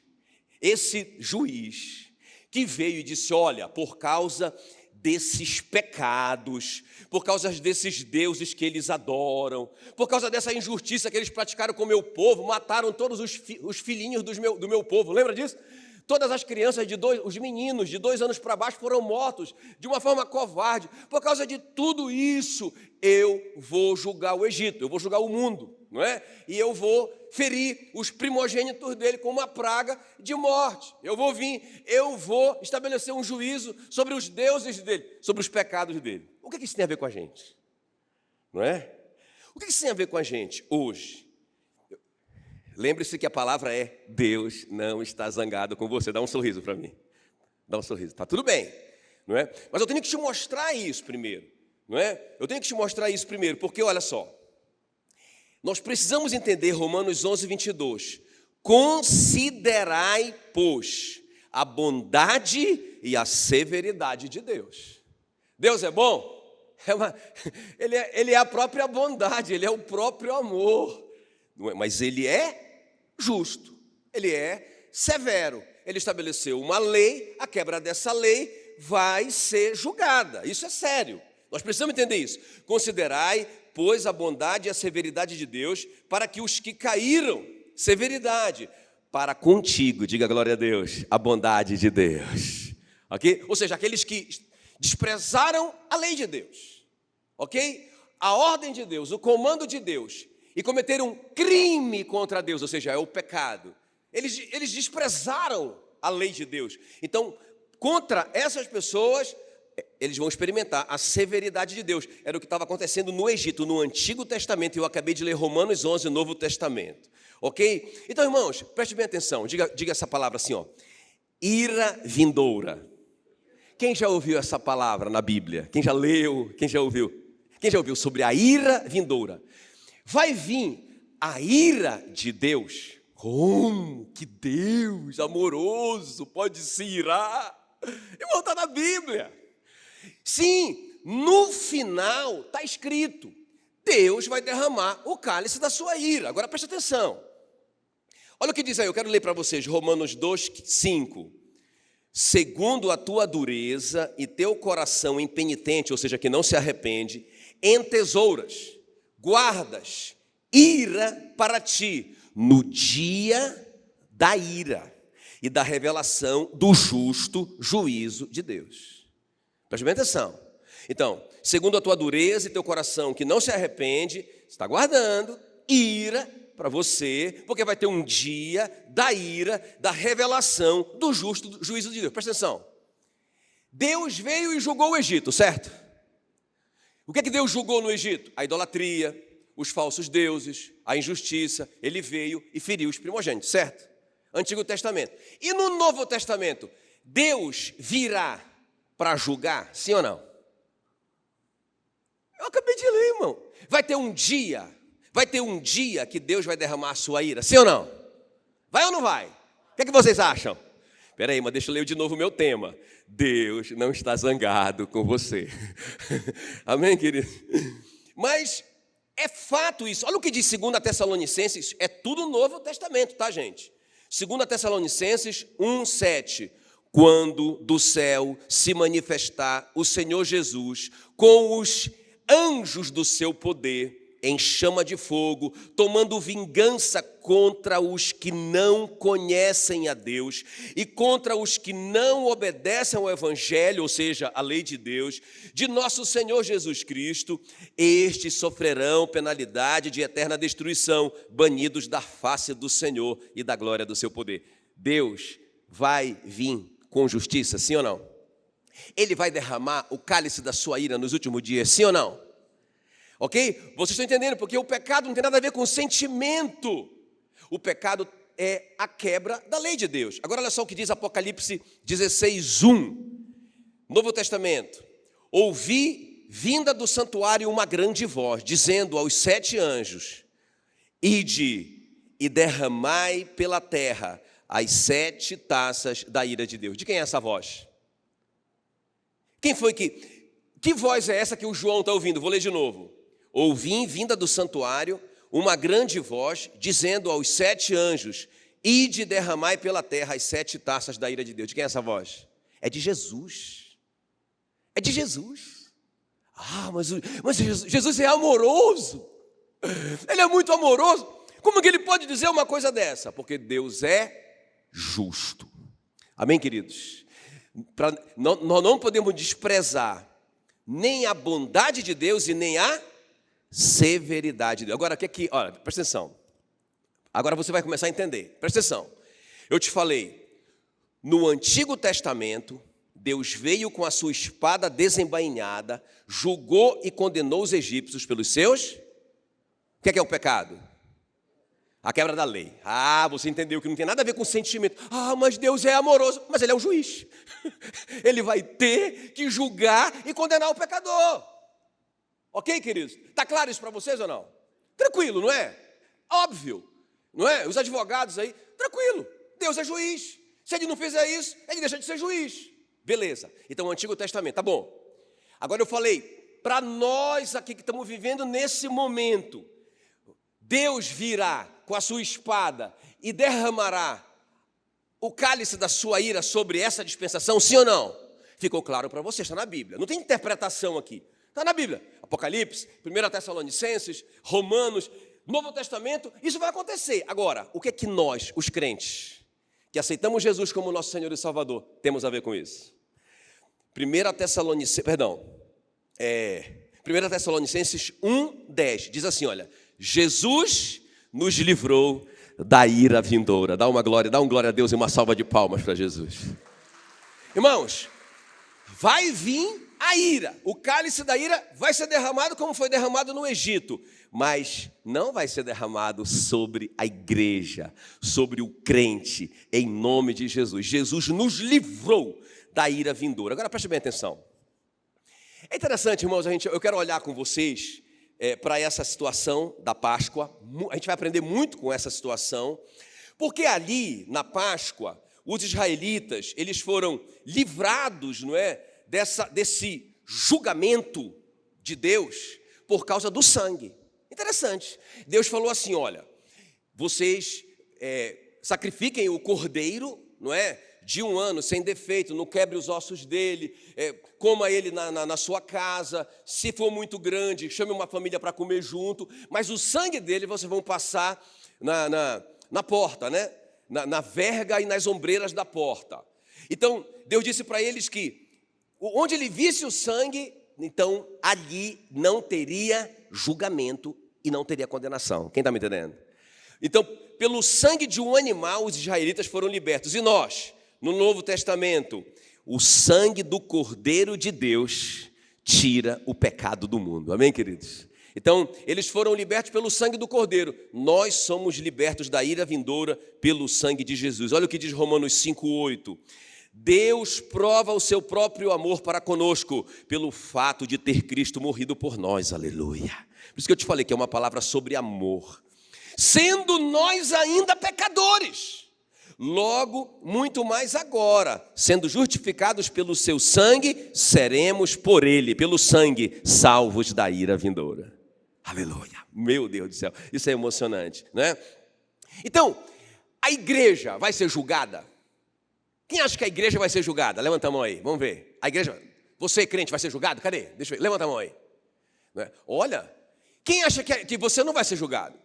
esse juiz, que veio e disse, olha, por causa desses pecados, por causa desses deuses que eles adoram, por causa dessa injustiça que eles praticaram com o meu povo, mataram todos os filhinhos do meu povo, lembra disso? Todas as crianças, os meninos de 2 anos para baixo foram mortos de uma forma covarde. Por causa de tudo isso, eu vou julgar o Egito, eu vou julgar o mundo, não é? E eu vou ferir os primogênitos dele com uma praga de morte. Eu vou estabelecer um juízo sobre os deuses dele, sobre os pecados dele. O que isso tem a ver com a gente? Não é? O que isso tem a ver com a gente hoje? Lembre-se que a palavra é Deus não está zangado com você. Dá um sorriso para mim. Dá um sorriso. Está tudo bem, não é? Mas eu tenho que te mostrar isso primeiro, não é? Eu tenho que te mostrar isso primeiro, porque olha só. Nós precisamos entender Romanos 11, 22. Considerai, pois, a bondade e a severidade de Deus. Deus é bom? Ele é a própria bondade, Ele é o próprio amor. Mas Ele é justo, Ele é severo. Ele estabeleceu uma lei, a quebra dessa lei vai ser julgada. Isso é sério, nós precisamos entender isso. Considerai, pois, a bondade e a severidade de Deus, para que os que caíram, severidade, para contigo, diga glória a Deus, a bondade de Deus. Ok? Ou seja, aqueles que desprezaram a lei de Deus, ok? A ordem de Deus, o comando de Deus, e cometeram um crime contra Deus, ou seja, é o pecado. Eles desprezaram a lei de Deus. Então, contra essas pessoas, eles vão experimentar a severidade de Deus. Era o que estava acontecendo no Egito, no Antigo Testamento. Eu acabei de ler Romanos 11, Novo Testamento. Ok? Então, irmãos, preste bem atenção. Diga essa palavra assim, ó. Ira vindoura. Quem já ouviu essa palavra na Bíblia? Quem já leu? Quem já ouviu? Quem já ouviu sobre a ira vindoura? Vai vir a ira de Deus. Como que Deus amoroso pode se irar? Irmão, está na Bíblia. Sim, no final está escrito, Deus vai derramar o cálice da sua ira. Agora preste atenção. Olha o que diz aí, eu quero ler para vocês, Romanos 2, 5. Segundo a tua dureza e teu coração impenitente, ou seja, que não se arrepende, entesouras, guardas, ira para ti, no dia da ira e da revelação do justo juízo de Deus. Preste bem atenção. Então, segundo a tua dureza e teu coração que não se arrepende, está guardando ira para você, porque vai ter um dia da ira, da revelação do justo juízo de Deus. Presta atenção. Deus veio e julgou o Egito, certo? O que é que Deus julgou no Egito? A idolatria, os falsos deuses, a injustiça. Ele veio e feriu os primogênitos, certo? Antigo Testamento. E no Novo Testamento, Deus virá para julgar? Sim ou não? Eu acabei de ler, irmão. Vai ter um dia que Deus vai derramar a sua ira, sim ou não? Vai ou não vai? O que é que vocês acham? Espera aí, mas deixa eu ler de novo o meu tema. Deus não está zangado com você. Amém, querido? Mas é fato isso. Olha o que diz 2 Tessalonicenses, é tudo Novo Testamento, tá, gente? 2 Tessalonicenses 1:7. Quando do céu se manifestar o Senhor Jesus com os anjos do seu poder, em chama de fogo, tomando vingança contra os que não conhecem a Deus e contra os que não obedecem ao Evangelho, ou seja, a lei de Deus, de nosso Senhor Jesus Cristo, estes sofrerão penalidade de eterna destruição, banidos da face do Senhor e da glória do seu poder. Deus vai vir com justiça, sim ou não? Ele vai derramar o cálice da sua ira nos últimos dias, sim ou não? Ok? Vocês estão entendendo? Porque o pecado não tem nada a ver com sentimento. O pecado é a quebra da lei de Deus. Agora olha só o que diz Apocalipse 16:1. Novo Testamento. Ouvi vinda do santuário uma grande voz, dizendo aos 7 anjos: ide e derramai pela terra as 7 taças da ira de Deus. De quem é essa voz? Quem foi que voz é essa que o João está ouvindo? Vou ler de novo. Ouvi vinda do santuário uma grande voz, dizendo aos 7 anjos: ide e derramai pela terra as 7 taças da ira de Deus. De quem é essa voz? É de Jesus. É de Jesus. Mas Jesus é amoroso. Ele é muito amoroso. Como que ele pode dizer uma coisa dessa? Porque Deus é justo. Amém, queridos? Nós não podemos desprezar nem a bondade de Deus e nem a severidade de Deus. Agora, olha, presta atenção. Agora você vai começar a entender. Presta atenção. Eu te falei, no Antigo Testamento, Deus veio com a sua espada desembainhada, julgou e condenou os egípcios pelos seus... O que é o pecado? A quebra da lei. Você entendeu que não tem nada a ver com sentimento. Mas Deus é amoroso. Mas Ele é um juiz. Ele vai ter que julgar e condenar o pecador. Ok, queridos? Está claro isso para vocês ou não? Tranquilo, não é? Óbvio. Não é? Os advogados aí, tranquilo. Deus é juiz. Se Ele não fizer isso, Ele deixa de ser juiz. Beleza. Então, o Antigo Testamento, tá bom. Agora eu falei, para nós aqui que estamos vivendo nesse momento, Deus virá com a sua espada e derramará o cálice da sua ira sobre essa dispensação, sim ou não? Ficou claro para você, está na Bíblia. Não tem interpretação aqui. Está na Bíblia. Apocalipse, 1 Tessalonicenses, Romanos, Novo Testamento, isso vai acontecer. Agora, o que é que nós, os crentes, que aceitamos Jesus como nosso Senhor e Salvador, temos a ver com isso? 1 Tessalonicenses 1:10 diz assim, olha: Jesus nos livrou da ira vindoura. Dá um glória a Deus e uma salva de palmas para Jesus. Irmãos, vai vir a ira, o cálice da ira vai ser derramado como foi derramado no Egito, mas não vai ser derramado sobre a igreja, sobre o crente, em nome de Jesus. Jesus nos livrou da ira vindoura. Agora preste bem atenção. É interessante, irmãos, eu quero olhar com vocês para essa situação da Páscoa. A gente vai aprender muito com essa situação, porque ali, na Páscoa, os israelitas, eles foram livrados, não é, desse julgamento de Deus por causa do sangue. Interessante. Deus falou assim, olha, vocês sacrifiquem o cordeiro, não é, de 1 ano, sem defeito, não quebre os ossos dele, coma ele na sua casa, se for muito grande, chame uma família para comer junto, mas o sangue dele vocês vão passar na porta, né? Na verga e nas ombreiras da porta. Então, Deus disse para eles que onde ele visse o sangue, então ali não teria julgamento e não teria condenação. Quem está me entendendo? Então, pelo sangue de um animal, os israelitas foram libertos. E nós, no Novo Testamento, o sangue do Cordeiro de Deus tira o pecado do mundo. Amém, queridos? Então, eles foram libertos pelo sangue do Cordeiro. Nós somos libertos da ira vindoura pelo sangue de Jesus. Olha o que diz Romanos 5:8. Deus prova o seu próprio amor para conosco pelo fato de ter Cristo morrido por nós, aleluia. Por isso que eu te falei que é uma palavra sobre amor. Sendo nós ainda pecadores, logo, muito mais agora, sendo justificados pelo seu sangue, seremos por ele, pelo sangue, salvos da ira vindoura. Aleluia, meu Deus do céu, isso é emocionante, né? Então, a igreja vai ser julgada? Quem acha que a igreja vai ser julgada? Levanta a mão aí, vamos ver. A igreja, você crente vai ser julgado? Cadê? Deixa eu ver, levanta a mão aí. Olha, quem acha que você não vai ser julgado?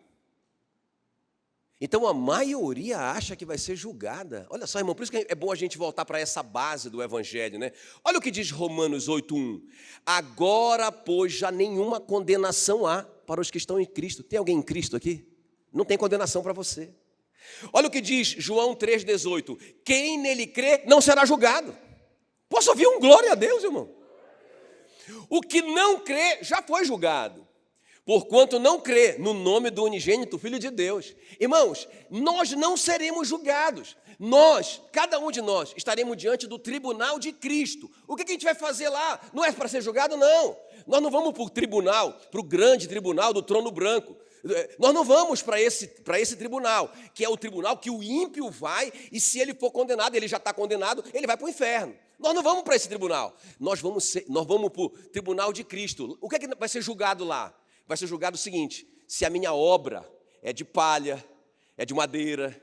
Então a maioria acha que vai ser julgada. Olha só, irmão, por isso que é bom a gente voltar para essa base do Evangelho, né? Olha o que diz Romanos 8:1. Agora, pois, já nenhuma condenação há para os que estão em Cristo. Tem alguém em Cristo aqui? Não tem condenação para você. Olha o que diz João 3,18. Quem nele crê não será julgado. Posso ouvir um glória a Deus, irmão? O que não crê já foi julgado, porquanto não crê no nome do unigênito Filho de Deus. Irmãos, nós não seremos julgados. Nós, cada um de nós, estaremos diante do tribunal de Cristo. O que a gente vai fazer lá? Não é para ser julgado, não. Nós não vamos para o tribunal, para o grande tribunal do trono branco. Nós não vamos para esse tribunal, que é o tribunal que o ímpio vai, e se ele for condenado, ele já está condenado, ele vai para o inferno. Nós não vamos para esse tribunal. Nós vamos para o tribunal de Cristo. O que é que vai ser julgado lá? Vai ser julgado o seguinte: se a minha obra é de palha, é de madeira,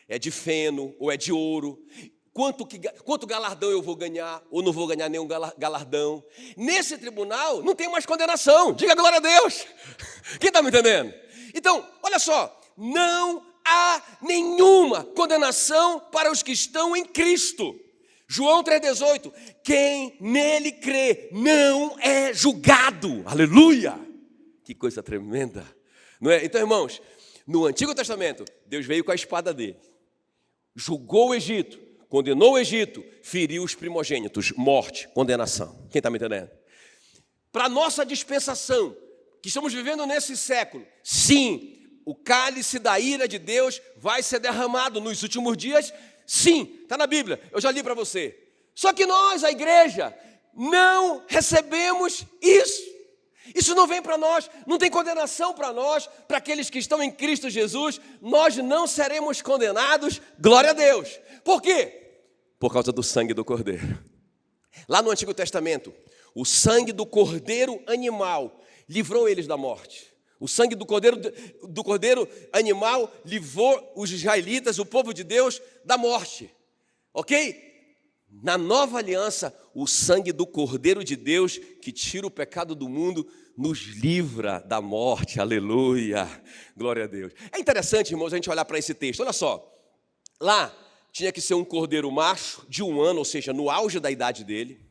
é de feno ou é de ouro, quanto galardão eu vou ganhar ou não vou ganhar nenhum galardão. Nesse tribunal não tem mais condenação. Diga glória a Deus. Quem está me entendendo? Então, olha só, não há nenhuma condenação para os que estão em Cristo. João 3,18, quem nele crê não é julgado. Aleluia! Que coisa tremenda, não é? Então, irmãos, no Antigo Testamento, Deus veio com a espada dele, julgou o Egito, condenou o Egito, feriu os primogênitos, morte, condenação. Quem está me entendendo? Para a nossa dispensação, que estamos vivendo nesse século, sim, o cálice da ira de Deus vai ser derramado nos últimos dias, sim, está na Bíblia, eu já li para você. Só que nós, a igreja, não recebemos isso. Isso não vem para nós, não tem condenação para nós, para aqueles que estão em Cristo Jesus. Nós não seremos condenados, glória a Deus. Por quê? Por causa do sangue do Cordeiro. Lá no Antigo Testamento, o sangue do Cordeiro animal livrou eles da morte. O sangue do cordeiro animal livrou os israelitas, o povo de Deus, da morte. Ok? Na nova aliança, o sangue do Cordeiro de Deus, que tira o pecado do mundo, nos livra da morte. Aleluia. Glória a Deus. É interessante, irmãos, a gente olhar para esse texto. Olha só. Lá tinha que ser um cordeiro macho de 1 ano, ou seja, no auge da idade dele.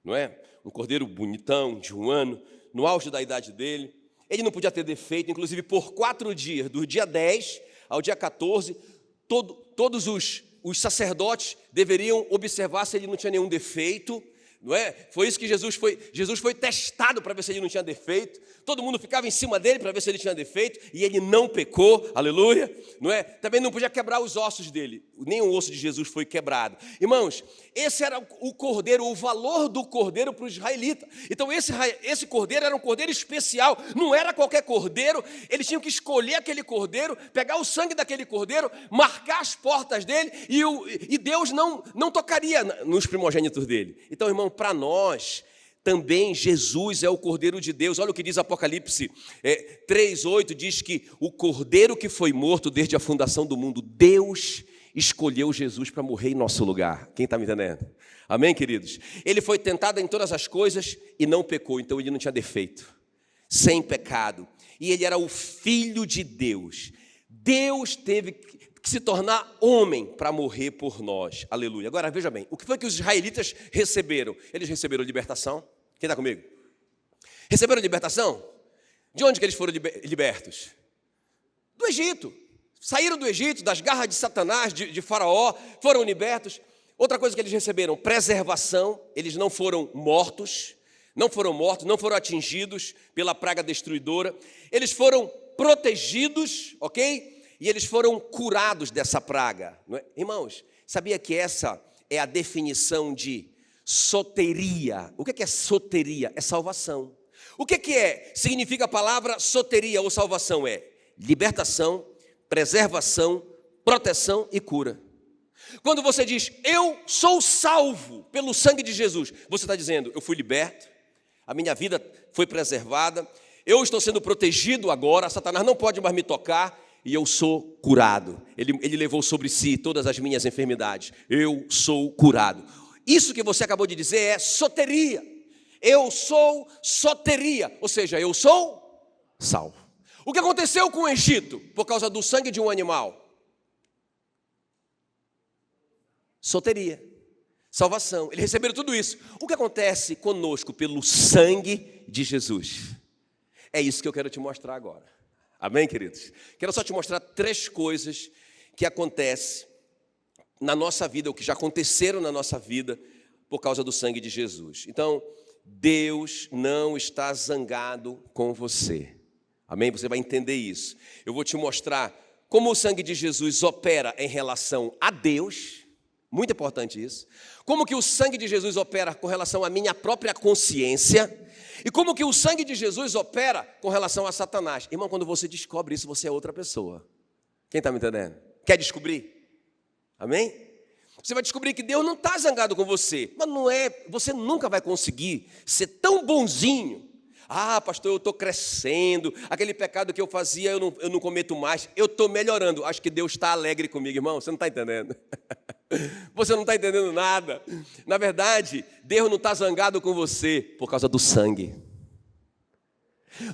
Não é? Um cordeiro bonitão, de 1 ano, no auge da idade dele. Ele não podia ter defeito, inclusive por 4 dias, do dia 10 ao dia 14, todos os sacerdotes deveriam observar se ele não tinha nenhum defeito, não é? Foi isso que Jesus foi testado para ver se ele não tinha defeito. Todo mundo ficava em cima dele para ver se ele tinha defeito, e ele não pecou, aleluia, não é? Também não podia quebrar os ossos dele, nem o osso de Jesus foi quebrado. Irmãos, esse era o cordeiro, o valor do cordeiro para os israelitas. Então esse cordeiro era um cordeiro especial, não era qualquer cordeiro. Eles tinham que escolher aquele cordeiro, pegar o sangue daquele cordeiro, marcar as portas dele, e Deus não tocaria nos primogênitos dele. Então, irmão, para nós também Jesus é o Cordeiro de Deus. Olha o que diz Apocalipse 3:8, diz que o Cordeiro que foi morto desde a fundação do mundo, Deus escolheu Jesus para morrer em nosso lugar. Quem está me entendendo? Amém, queridos? Ele foi tentado em todas as coisas e não pecou, então ele não tinha defeito, sem pecado. E ele era o Filho de Deus. Deus teve que se tornar homem para morrer por nós. Aleluia. Agora, veja bem, o que foi que os israelitas receberam? Eles receberam libertação. Quem está comigo? Receberam libertação? De onde que eles foram libertos? Do Egito. Saíram do Egito, das garras de Satanás, de Faraó, foram libertos. Outra coisa que eles receberam, preservação. Eles não foram mortos, não foram atingidos pela praga destruidora. Eles foram protegidos, ok? E eles foram curados dessa praga. Não é? Irmãos, sabia que essa é a definição de soteria. O que é soteria? É salvação. O que significa a palavra soteria ou salvação? É libertação, preservação, proteção e cura. Quando você diz, eu sou salvo pelo sangue de Jesus, você está dizendo, eu fui liberto, a minha vida foi preservada, eu estou sendo protegido agora, Satanás não pode mais me tocar e eu sou curado. Ele levou sobre si todas as minhas enfermidades. Eu sou curado. Isso que você acabou de dizer é soteria. Eu sou soteria, ou seja, eu sou salvo. O que aconteceu com o Egito por causa do sangue de um animal? Soteria, salvação. Eles receberam tudo isso. O que acontece conosco pelo sangue de Jesus? É isso que eu quero te mostrar agora. Amém, queridos? Quero só te mostrar 3 coisas que acontecem na nossa vida, ou que já aconteceram na nossa vida por causa do sangue de Jesus. Então, Deus não está zangado com você. Amém? Você vai entender isso. Eu vou te mostrar como o sangue de Jesus opera em relação a Deus. Muito importante isso. Como que o sangue de Jesus opera com relação à minha própria consciência. E como que o sangue de Jesus opera com relação a Satanás. Irmão, quando você descobre isso, você é outra pessoa. Quem está me entendendo? Quer descobrir? Amém? Você vai descobrir que Deus não está zangado com você. Mas não é, você nunca vai conseguir ser tão bonzinho. Ah, pastor, eu estou crescendo. Aquele pecado que eu fazia, eu não cometo mais. Eu estou melhorando. Acho que Deus está alegre comigo, irmão. Você não está entendendo? Você não está entendendo nada. Na verdade, Deus não está zangado com você por causa do sangue.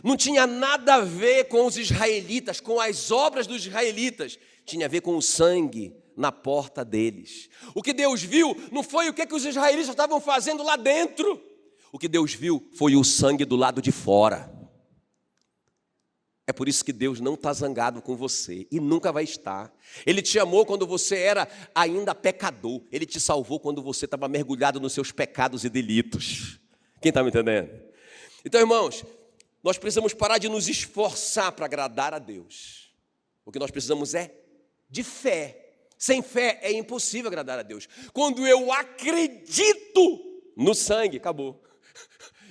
Não tinha nada a ver com os israelitas, com as obras dos israelitas. Tinha a ver com o sangue na porta deles. O que Deus viu não foi o que os israelitas estavam fazendo lá dentro. O que Deus viu foi o sangue do lado de fora. É por isso que Deus não está zangado com você e nunca vai estar. Ele te amou quando você era ainda pecador. Ele te salvou quando você estava mergulhado nos seus pecados e delitos. Quem está me entendendo? Então, irmãos, nós precisamos parar de nos esforçar para agradar a Deus. O que nós precisamos é de fé. Sem fé é impossível agradar a Deus. Quando eu acredito no sangue, acabou.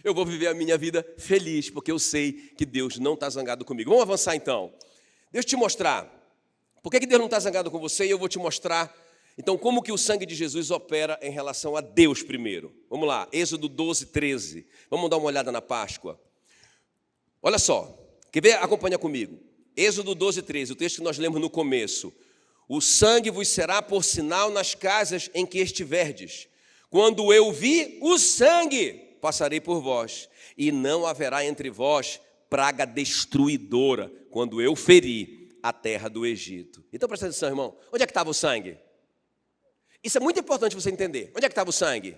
Eu vou viver a minha vida feliz, porque eu sei que Deus não está zangado comigo. Vamos avançar então. Deixa eu te mostrar. Por que Deus não está zangado com você? E eu vou te mostrar, então, como que o sangue de Jesus opera em relação a Deus primeiro. Vamos lá, Êxodo 12, 13. Vamos dar uma olhada na Páscoa. Olha só, quer ver? Acompanha comigo. Êxodo 12, 13, o texto que nós lemos no começo. O sangue vos será por sinal nas casas em que estiverdes. Quando eu vi o sangue, passarei por vós, e não haverá entre vós praga destruidora, quando eu ferir a terra do Egito. Então presta atenção, irmão. Onde é que estava o sangue? Isso é muito importante você entender. Onde é que estava o sangue?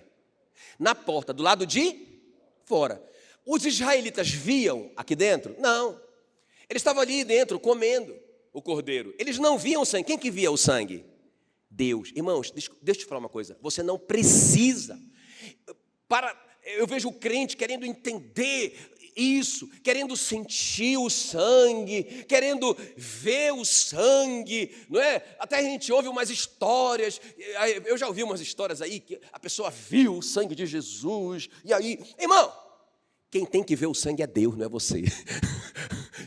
Na porta, do lado de fora. Os israelitas viam aqui dentro? Não. Eles estavam ali dentro comendo o cordeiro. Eles não viam o sangue. Quem que via o sangue? Deus. Irmãos, deixa eu te falar uma coisa. Você não precisa. Eu vejo o crente querendo entender isso, querendo sentir o sangue, querendo ver o sangue, não é? Até a gente ouve umas histórias, eu já ouvi umas histórias aí, que a pessoa viu o sangue de Jesus, e aí, irmão, quem tem que ver o sangue é Deus, não é você.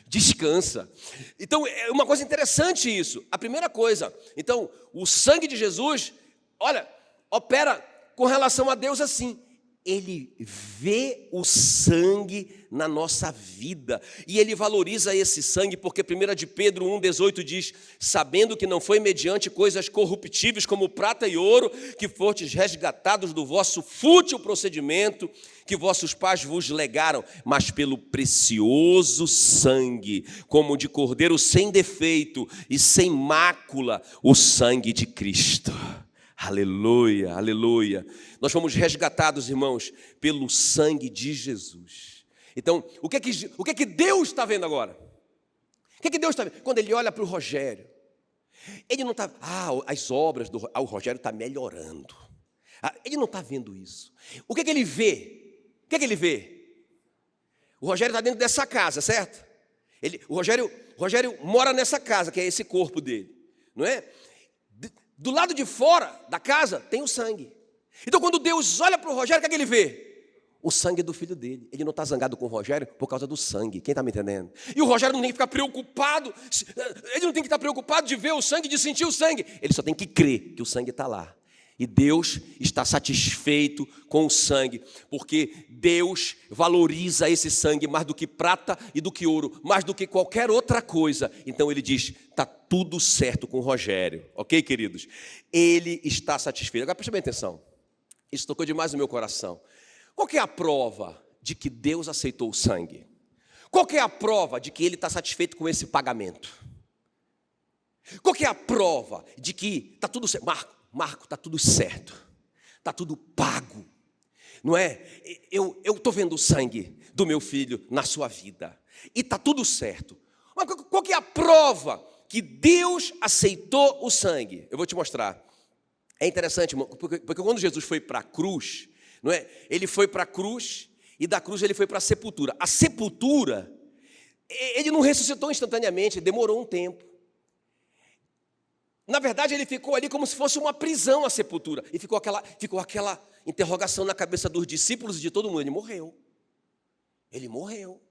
Descansa. Então, é uma coisa interessante isso. A primeira coisa, então, o sangue de Jesus, olha, opera com relação a Deus assim. Ele vê o sangue na nossa vida e Ele valoriza esse sangue, porque 1 de Pedro 1,18 diz: sabendo que não foi mediante coisas corruptíveis como prata e ouro que fostes resgatados do vosso fútil procedimento que vossos pais vos legaram, mas pelo precioso sangue, como de cordeiro sem defeito e sem mácula, o sangue de Cristo. Aleluia, aleluia. Nós fomos resgatados, irmãos, pelo sangue de Jesus. Então, o que é que Deus está vendo agora? O que é que Deus está vendo? Quando Ele olha para o Rogério, Ele não está... as obras do o Rogério está melhorando. Ele não está vendo isso. O que é que Ele vê? O que é que Ele vê? O Rogério está dentro dessa casa, certo? O Rogério mora nessa casa, que é esse corpo dele, não é? do lado de fora da casa tem o sangue. Então quando Deus olha para o Rogério, o que é que ele vê? O sangue do filho dele. Ele não está zangado com o Rogério por causa do sangue. Quem está me entendendo? E o Rogério não tem que ficar preocupado. Ele não tem que estar preocupado de ver o sangue, de sentir o sangue. Ele só tem que crer que o sangue está lá. E Deus está satisfeito com o sangue, porque Deus valoriza esse sangue mais do que prata e do que ouro, mais do que qualquer outra coisa. Então ele diz, está tudo certo com o Rogério. Ok, queridos? Ele está satisfeito. Agora preste bem atenção. Isso tocou demais no meu coração. Qual que é a prova de que Deus aceitou o sangue? Qual que é a prova de que Ele está satisfeito com esse pagamento? Qual que é a prova de que está tudo certo? Marco, está tudo certo. Está tudo pago. Não é? Eu estou vendo o sangue do meu filho na sua vida. E está tudo certo. Mas qual que é a prova que Deus aceitou o sangue? Eu vou te mostrar. É interessante, porque quando Jesus foi para a cruz, não é? Ele foi para a cruz e da cruz ele foi para a sepultura. A sepultura, ele não ressuscitou instantaneamente, demorou um tempo. Na verdade, ele ficou ali como se fosse uma prisão, a sepultura. E ficou aquela interrogação na cabeça dos discípulos e de todo mundo. Ele morreu. Ele morreu.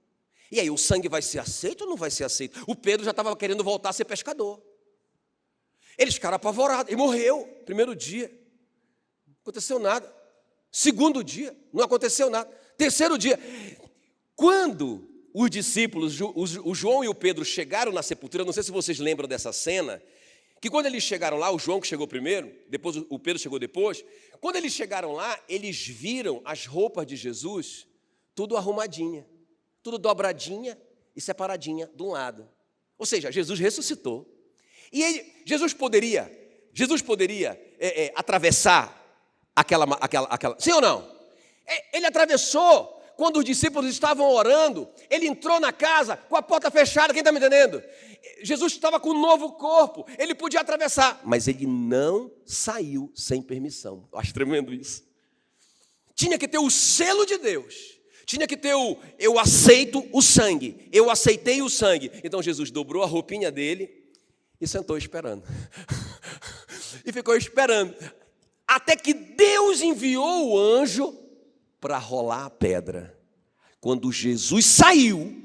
E aí, o sangue vai ser aceito ou não vai ser aceito? O Pedro já estava querendo voltar a ser pescador. Eles ficaram apavorados. Ele morreu. Primeiro dia. Não aconteceu nada. Segundo dia. Não aconteceu nada. Terceiro dia. Quando os discípulos, o João e o Pedro chegaram na sepultura, não sei se vocês lembram dessa cena, que quando eles chegaram lá, o João que chegou primeiro, depois o Pedro chegou depois, quando eles chegaram lá, eles viram as roupas de Jesus tudo arrumadinha, tudo dobradinha e separadinha de um lado. Ou seja, Jesus ressuscitou. E Jesus poderia atravessar aquela... Sim ou não? Ele atravessou. Quando os discípulos estavam orando, ele entrou na casa com a porta fechada, quem está me entendendo? Jesus estava com um novo corpo, ele podia atravessar, mas ele não saiu sem permissão. Eu acho tremendo isso. Tinha que ter o selo de Deus, tinha que ter eu aceito o sangue, eu aceitei o sangue. Então Jesus dobrou a roupinha dele e sentou esperando. E ficou esperando, até que Deus enviou o anjo para rolar a pedra. Quando Jesus saiu,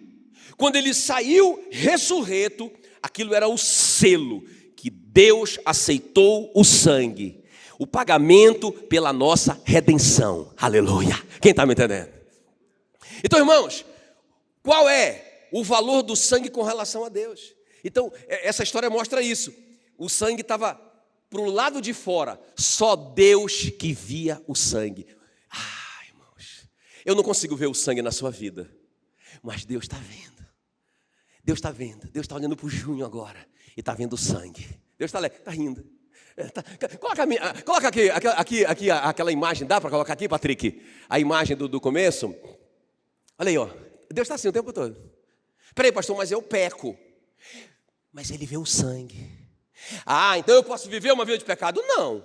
quando ele saiu ressurreto, aquilo era o selo que Deus aceitou o sangue, o pagamento pela nossa redenção. Aleluia! Quem está me entendendo? Então, irmãos, qual é o valor do sangue com relação a Deus? Então, essa história mostra isso. O sangue estava para o lado de fora, só Deus que via o sangue. Eu não consigo ver o sangue na sua vida, mas Deus está vendo. Deus está vendo. Deus está olhando para o Júnior agora e está vendo o sangue. Deus está rindo. Coloca aqui aquela imagem. Dá para colocar aqui, Patrick? A imagem do começo. Olha aí, ó. Deus está assim o tempo todo. Peraí, pastor, mas eu peco. Mas ele vê o sangue. Então eu posso viver uma vida de pecado? Não.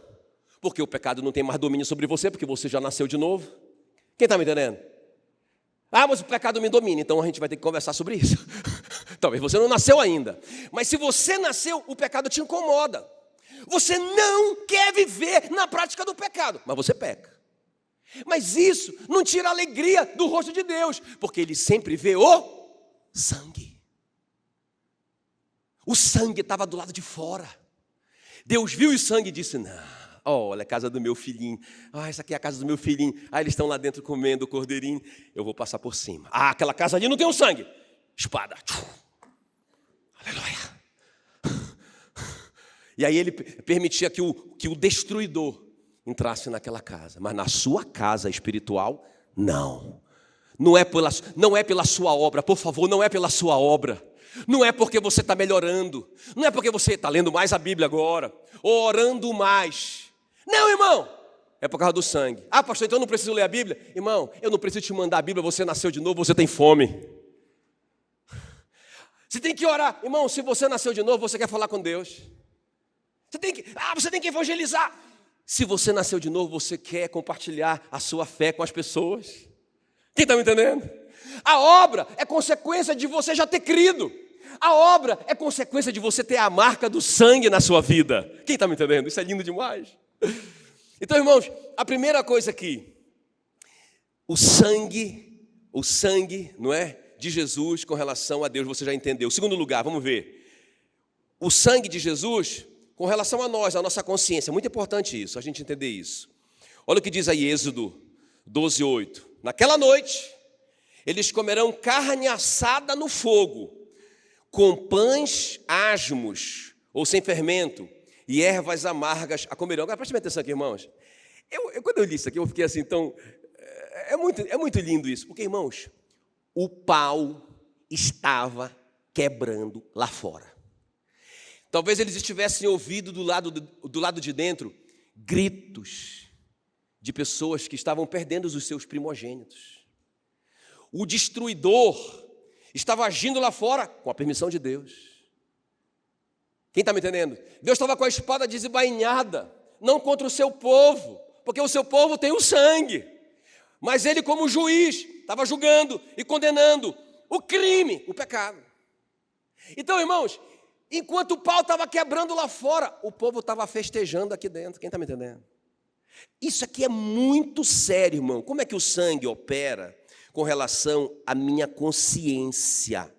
Porque o pecado não tem mais domínio sobre você, porque você já nasceu de novo. Quem está me entendendo? Mas o pecado me domina, então a gente vai ter que conversar sobre isso. Talvez você não nasceu ainda. Mas se você nasceu, o pecado te incomoda. Você não quer viver na prática do pecado, mas você peca. Mas isso não tira a alegria do rosto de Deus, porque Ele sempre vê o sangue. O sangue estava do lado de fora. Deus viu o sangue e disse, não. Olha, a casa do meu filhinho. Essa aqui é a casa do meu filhinho. Eles estão lá dentro comendo o cordeirinho. Eu vou passar por cima. Aquela casa ali não tem o sangue. Espada. Aleluia. E aí ele permitia que o destruidor entrasse naquela casa. Mas na sua casa espiritual, não. Não é pela sua obra. Por favor, não é pela sua obra. Não é porque você está melhorando. Não é porque você está lendo mais a Bíblia agora. Ou orando mais. Não, irmão, é por causa do sangue. Pastor, então eu não preciso ler a Bíblia? Irmão, eu não preciso te mandar a Bíblia, você nasceu de novo, você tem fome. Você tem que orar. Irmão, se você nasceu de novo, você quer falar com Deus. Você tem que evangelizar. Se você nasceu de novo, você quer compartilhar a sua fé com as pessoas. Quem está me entendendo? A obra é consequência de você já ter crido. A obra é consequência de você ter a marca do sangue na sua vida. Quem está me entendendo? Isso é lindo demais. Então, irmãos, a primeira coisa aqui, o sangue, não é, de Jesus com relação a Deus, você já entendeu. Segundo lugar, vamos ver. O sangue de Jesus com relação a nós, a nossa consciência. É muito importante isso, a gente entender isso. Olha o que diz aí Êxodo 12:8. Naquela noite, eles comerão carne assada no fogo, com pães asmos, ou sem fermento, e ervas amargas a comerão. Agora, preste atenção aqui, irmãos. Quando eu li isso aqui, eu fiquei assim, então... É muito lindo isso, porque, irmãos, o pau estava quebrando lá fora. Talvez eles estivessem ouvindo do lado de dentro gritos de pessoas que estavam perdendo os seus primogênitos. O destruidor estava agindo lá fora com a permissão de Deus. Quem está me entendendo? Deus estava com a espada desembainhada, não contra o seu povo, porque o seu povo tem o sangue. Mas ele, como juiz, estava julgando e condenando o crime, o pecado. Então, irmãos, enquanto o pau estava quebrando lá fora, o povo estava festejando aqui dentro. Quem está me entendendo? Isso aqui é muito sério, irmão. Como é que o sangue opera com relação à minha consciência?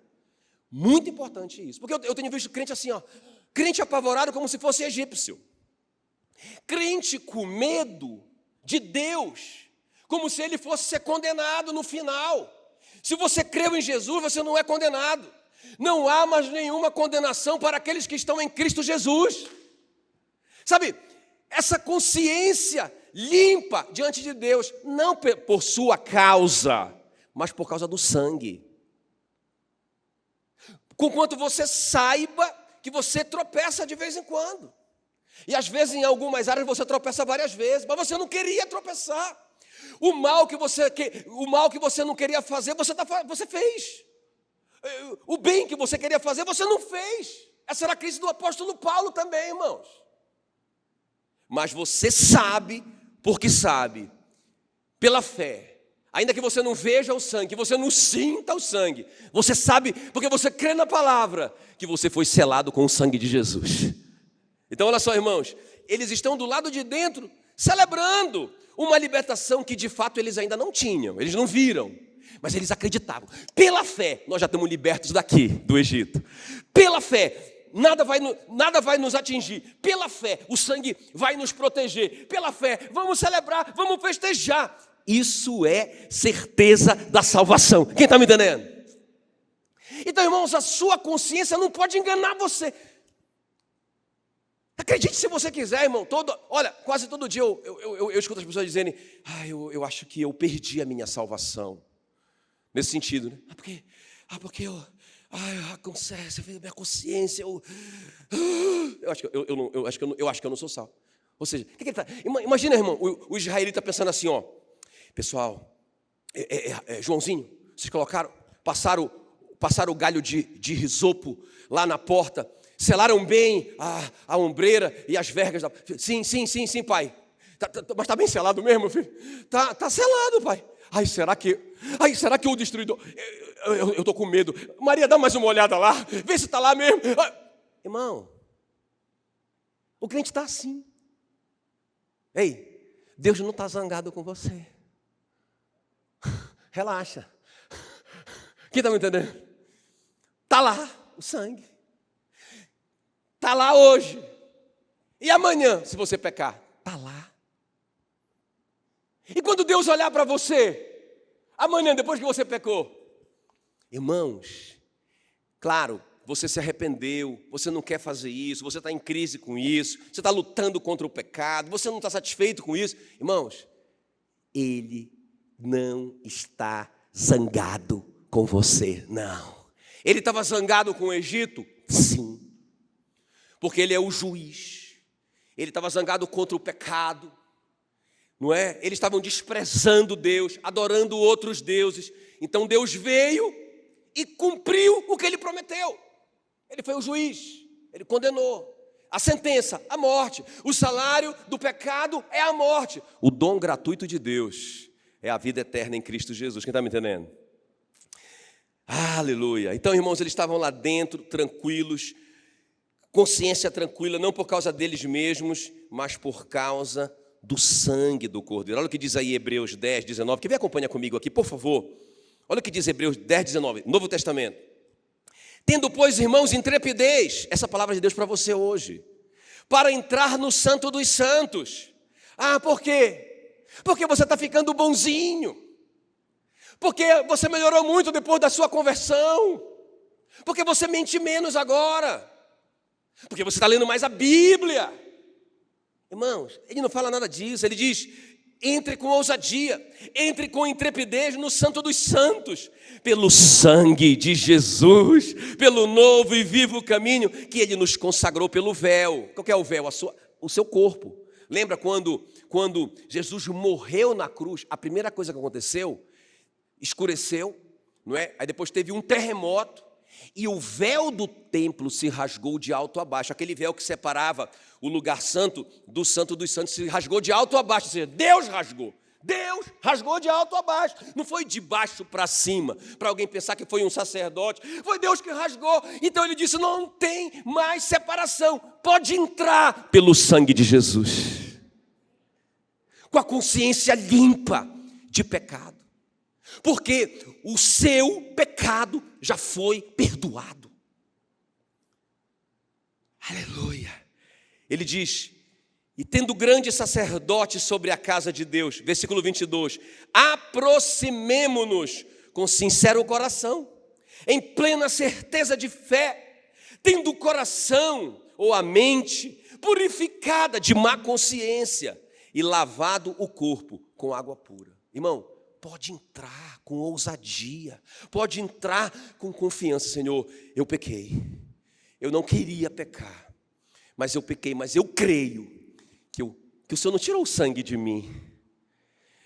Muito importante isso. Porque eu tenho visto crente assim, ó, crente apavorado como se fosse egípcio. Crente com medo de Deus, como se ele fosse ser condenado no final. Se você creu em Jesus, você não é condenado. Não há mais nenhuma condenação para aqueles que estão em Cristo Jesus. Sabe, essa consciência limpa diante de Deus, não por sua causa, mas por causa do sangue. Conquanto você saiba que você tropeça de vez em quando. E às vezes em algumas áreas você tropeça várias vezes, mas você não queria tropeçar. O mal que você não queria fazer, você fez. O bem que você queria fazer, você não fez. Essa era a crise do apóstolo Paulo também, irmãos. Mas você sabe, porque sabe, pela fé, ainda que você não veja o sangue, que você não sinta o sangue, você sabe, porque você crê na palavra, que você foi selado com o sangue de Jesus. Então olha só, irmãos, eles estão do lado de dentro, celebrando uma libertação que de fato eles ainda não tinham, eles não viram, mas eles acreditavam. Pela fé, nós já estamos libertos daqui, do Egito. Pela fé, nada vai nos atingir. Pela fé, o sangue vai nos proteger. Pela fé, vamos celebrar, vamos festejar. Isso é certeza da salvação. Quem está me entendendo? Então, irmãos, a sua consciência não pode enganar você. Acredite se você quiser, irmão. Olha, quase todo dia eu escuto as pessoas dizerem: eu acho que eu perdi a minha salvação. Nesse sentido, né? Porque minha consciência, eu acho que eu não sou salvo. Ou seja, que ele tá? Imagina, irmão, o israelita pensando assim, ó, pessoal, Joãozinho, vocês passaram o galho de risopo lá na porta, selaram bem a ombreira e as vergas. Sim, pai. Mas está bem selado mesmo, filho? Tá selado, pai. Será que o destruidor... Eu estou com medo. Maria, dá mais uma olhada lá. Vê se está lá mesmo. Irmão, o crente está assim. Ei, Deus não está zangado com você. Relaxa. Quem está me entendendo? Está lá o sangue. Está lá hoje. E amanhã, se você pecar? Está lá. E quando Deus olhar para você, amanhã, depois que você pecou, irmãos, claro, você se arrependeu, você não quer fazer isso, você está em crise com isso, você está lutando contra o pecado, você não está satisfeito com isso. Irmãos, Ele não está zangado com você, não. Ele estava zangado com o Egito? Sim. Porque Ele é o juiz. Ele estava zangado contra o pecado. Não é? Eles estavam desprezando Deus, adorando outros deuses. Então Deus veio e cumpriu o que Ele prometeu. Ele foi o juiz, Ele condenou. A sentença, a morte. O salário do pecado é a morte. O dom gratuito de Deus é a vida eterna em Cristo Jesus. Quem está me entendendo? Aleluia. Então, irmãos, eles estavam lá dentro, tranquilos, consciência tranquila, não por causa deles mesmos, mas por causa do sangue do Cordeiro. Olha o que diz aí Hebreus 10, 19. Quer ver? Acompanha comigo aqui, por favor. Olha o que diz Hebreus 10, 19, Novo Testamento. Tendo, pois, irmãos, intrepidez, essa palavra de Deus para você hoje, para entrar no Santo dos Santos. Ah, por quê? Porque você está ficando bonzinho. Porque você melhorou muito depois da sua conversão. Porque você mente menos agora. Porque você está lendo mais a Bíblia. Irmãos, ele não fala nada disso. Ele diz, entre com ousadia, entre com intrepidez no Santo dos Santos, pelo sangue de Jesus, pelo novo e vivo caminho que Ele nos consagrou pelo véu. Qual que é o véu? O seu corpo. Lembra quando Jesus morreu na cruz, a primeira coisa que aconteceu, escureceu, não é? Aí depois teve um terremoto, e o véu do templo se rasgou de alto a baixo. Aquele véu que separava o lugar santo dos santos se rasgou de alto a baixo. Ou seja, Deus rasgou de alto a baixo. Não foi de baixo para cima, para alguém pensar que foi um sacerdote. Foi Deus que rasgou. Então ele disse, não tem mais separação. Pode entrar pelo sangue de Jesus. Com a consciência limpa de pecado. Porque o seu pecado já foi perdoado. Aleluia. Ele diz, e tendo grande sacerdote sobre a casa de Deus, versículo 22, aproximemo-nos com sincero coração, em plena certeza de fé, tendo o coração ou a mente purificada de má consciência e lavado o corpo com água pura. Irmão, pode entrar com ousadia, pode entrar com confiança. Senhor, eu pequei, eu não queria pecar, mas eu pequei, mas eu creio que o Senhor não tirou o sangue de mim.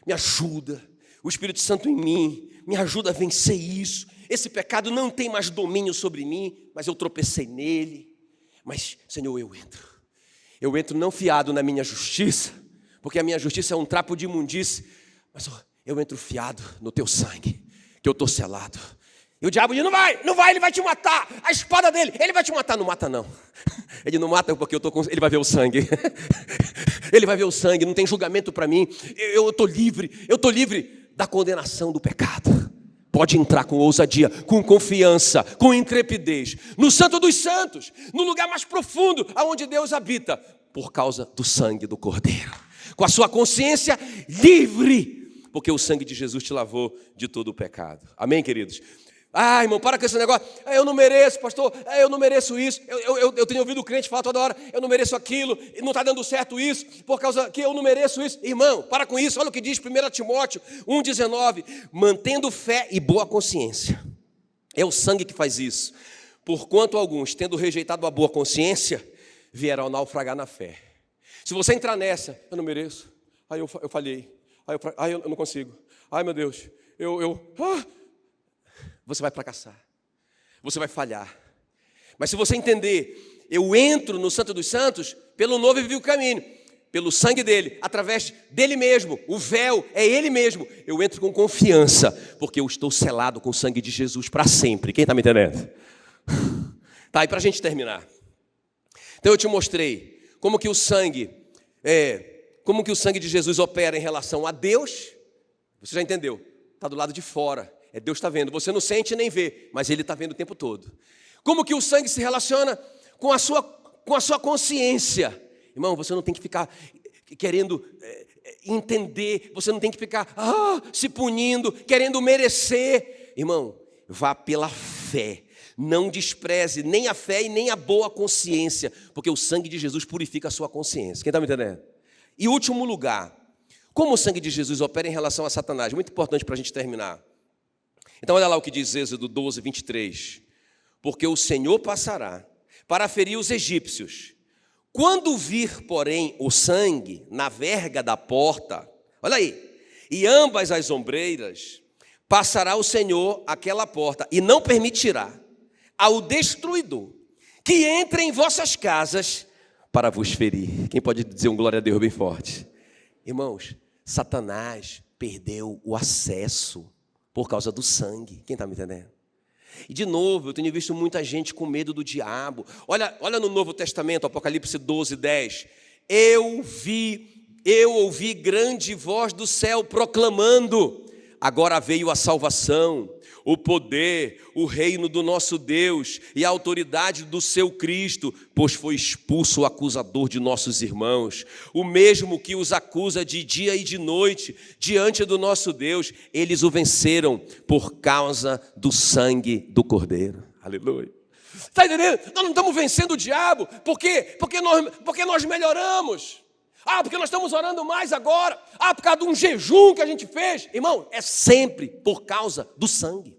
Me ajuda, o Espírito Santo em mim, me ajuda a vencer isso. Esse pecado não tem mais domínio sobre mim, mas eu tropecei nele. Mas, Senhor, eu entro não fiado na minha justiça, porque a minha justiça é um trapo de imundície, mas eu entro fiado no teu sangue, que eu estou selado. E o diabo diz, não vai, ele vai te matar. A espada dele, ele vai te matar. Não mata não. Ele não mata porque ele vai ver o sangue. Ele vai ver o sangue, não tem julgamento para mim. Eu estou livre da condenação do pecado. Pode entrar com ousadia, com confiança, com intrepidez. No Santo dos Santos, no lugar mais profundo, aonde Deus habita, por causa do sangue do Cordeiro. Com a sua consciência livre, porque o sangue de Jesus te lavou de todo o pecado. Amém, queridos? Ah, irmão, para com esse negócio. Eu não mereço, pastor. Eu não mereço isso. Eu tenho ouvido o crente falar toda hora. Eu não mereço aquilo. Não está dando certo isso. Por causa que eu não mereço isso. Irmão, para com isso. Olha o que diz 1 Timóteo 1,19. Mantendo fé e boa consciência. É o sangue que faz isso. Porquanto alguns, tendo rejeitado a boa consciência, vieram naufragar na fé. Se você entrar nessa, eu não mereço. Aí eu falhei. Aí eu não consigo. Ai, meu Deus. Você vai fracassar. Você vai falhar. Mas se você entender, eu entro no Santo dos Santos pelo novo e vivo caminho, pelo sangue dele, através dele mesmo. O véu é ele mesmo. Eu entro com confiança, porque eu estou selado com o sangue de Jesus para sempre. Quem está me entendendo? Tá, e para a gente terminar. Então eu te mostrei como que o sangue de Jesus opera em relação a Deus. Você já entendeu? Está do lado de fora. Deus está vendo. Você não sente nem vê, mas Ele está vendo o tempo todo. Como que o sangue se relaciona com a sua consciência? Irmão, você não tem que ficar querendo entender. Você não tem que ficar se punindo, querendo merecer. Irmão, vá pela fé. Não despreze nem a fé e nem a boa consciência, porque o sangue de Jesus purifica a sua consciência. Quem está me entendendo? E último lugar, como o sangue de Jesus opera em relação a Satanás? Muito importante para a gente terminar. Então olha lá o que diz Êxodo 12, 23. Porque o Senhor passará para ferir os egípcios. Quando vir, porém, o sangue na verga da porta, olha aí, e ambas as ombreiras, passará o Senhor aquela porta e não permitirá ao destruidor que entre em vossas casas para vos ferir. Quem pode dizer um glória a Deus bem forte? Irmãos, Satanás perdeu o acesso por causa do sangue. Quem está me entendendo? E de novo, eu tenho visto muita gente com medo do diabo. Olha no Novo Testamento, Apocalipse 12, 10. Eu ouvi grande voz do céu proclamando: agora veio a salvação, o poder, o reino do nosso Deus e a autoridade do seu Cristo, pois foi expulso o acusador de nossos irmãos, o mesmo que os acusa de dia e de noite diante do nosso Deus. Eles o venceram por causa do sangue do Cordeiro. Aleluia. Está entendendo? Nós não estamos vencendo o diabo porque nós melhoramos. Porque nós estamos orando mais agora. Por causa de um jejum que a gente fez. Irmão, é sempre por causa do sangue.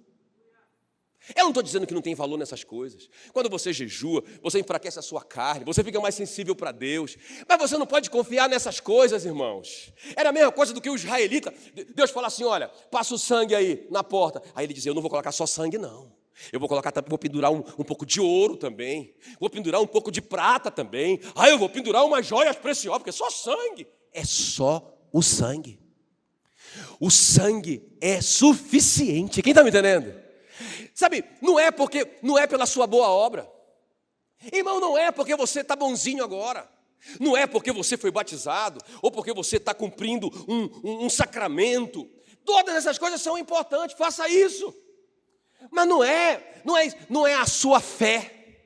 Eu não estou dizendo que não tem valor nessas coisas. Quando você jejua, você enfraquece a sua carne, você fica mais sensível para Deus. Mas você não pode confiar nessas coisas, irmãos. Era a mesma coisa do que o israelita. Deus fala assim, olha, passa o sangue aí na porta. Aí ele dizia, eu não vou colocar só sangue, não. Eu vou pendurar um pouco de ouro também. Vou pendurar um pouco de prata também. Eu vou pendurar umas joias preciosas, porque é só sangue. É só o sangue. O sangue é suficiente. Quem está me entendendo? Sabe, não é pela sua boa obra. Irmão, não é porque você está bonzinho agora. Não é porque você foi batizado, ou porque você está cumprindo um sacramento. Todas essas coisas são importantes, faça isso. Mas não é a sua fé.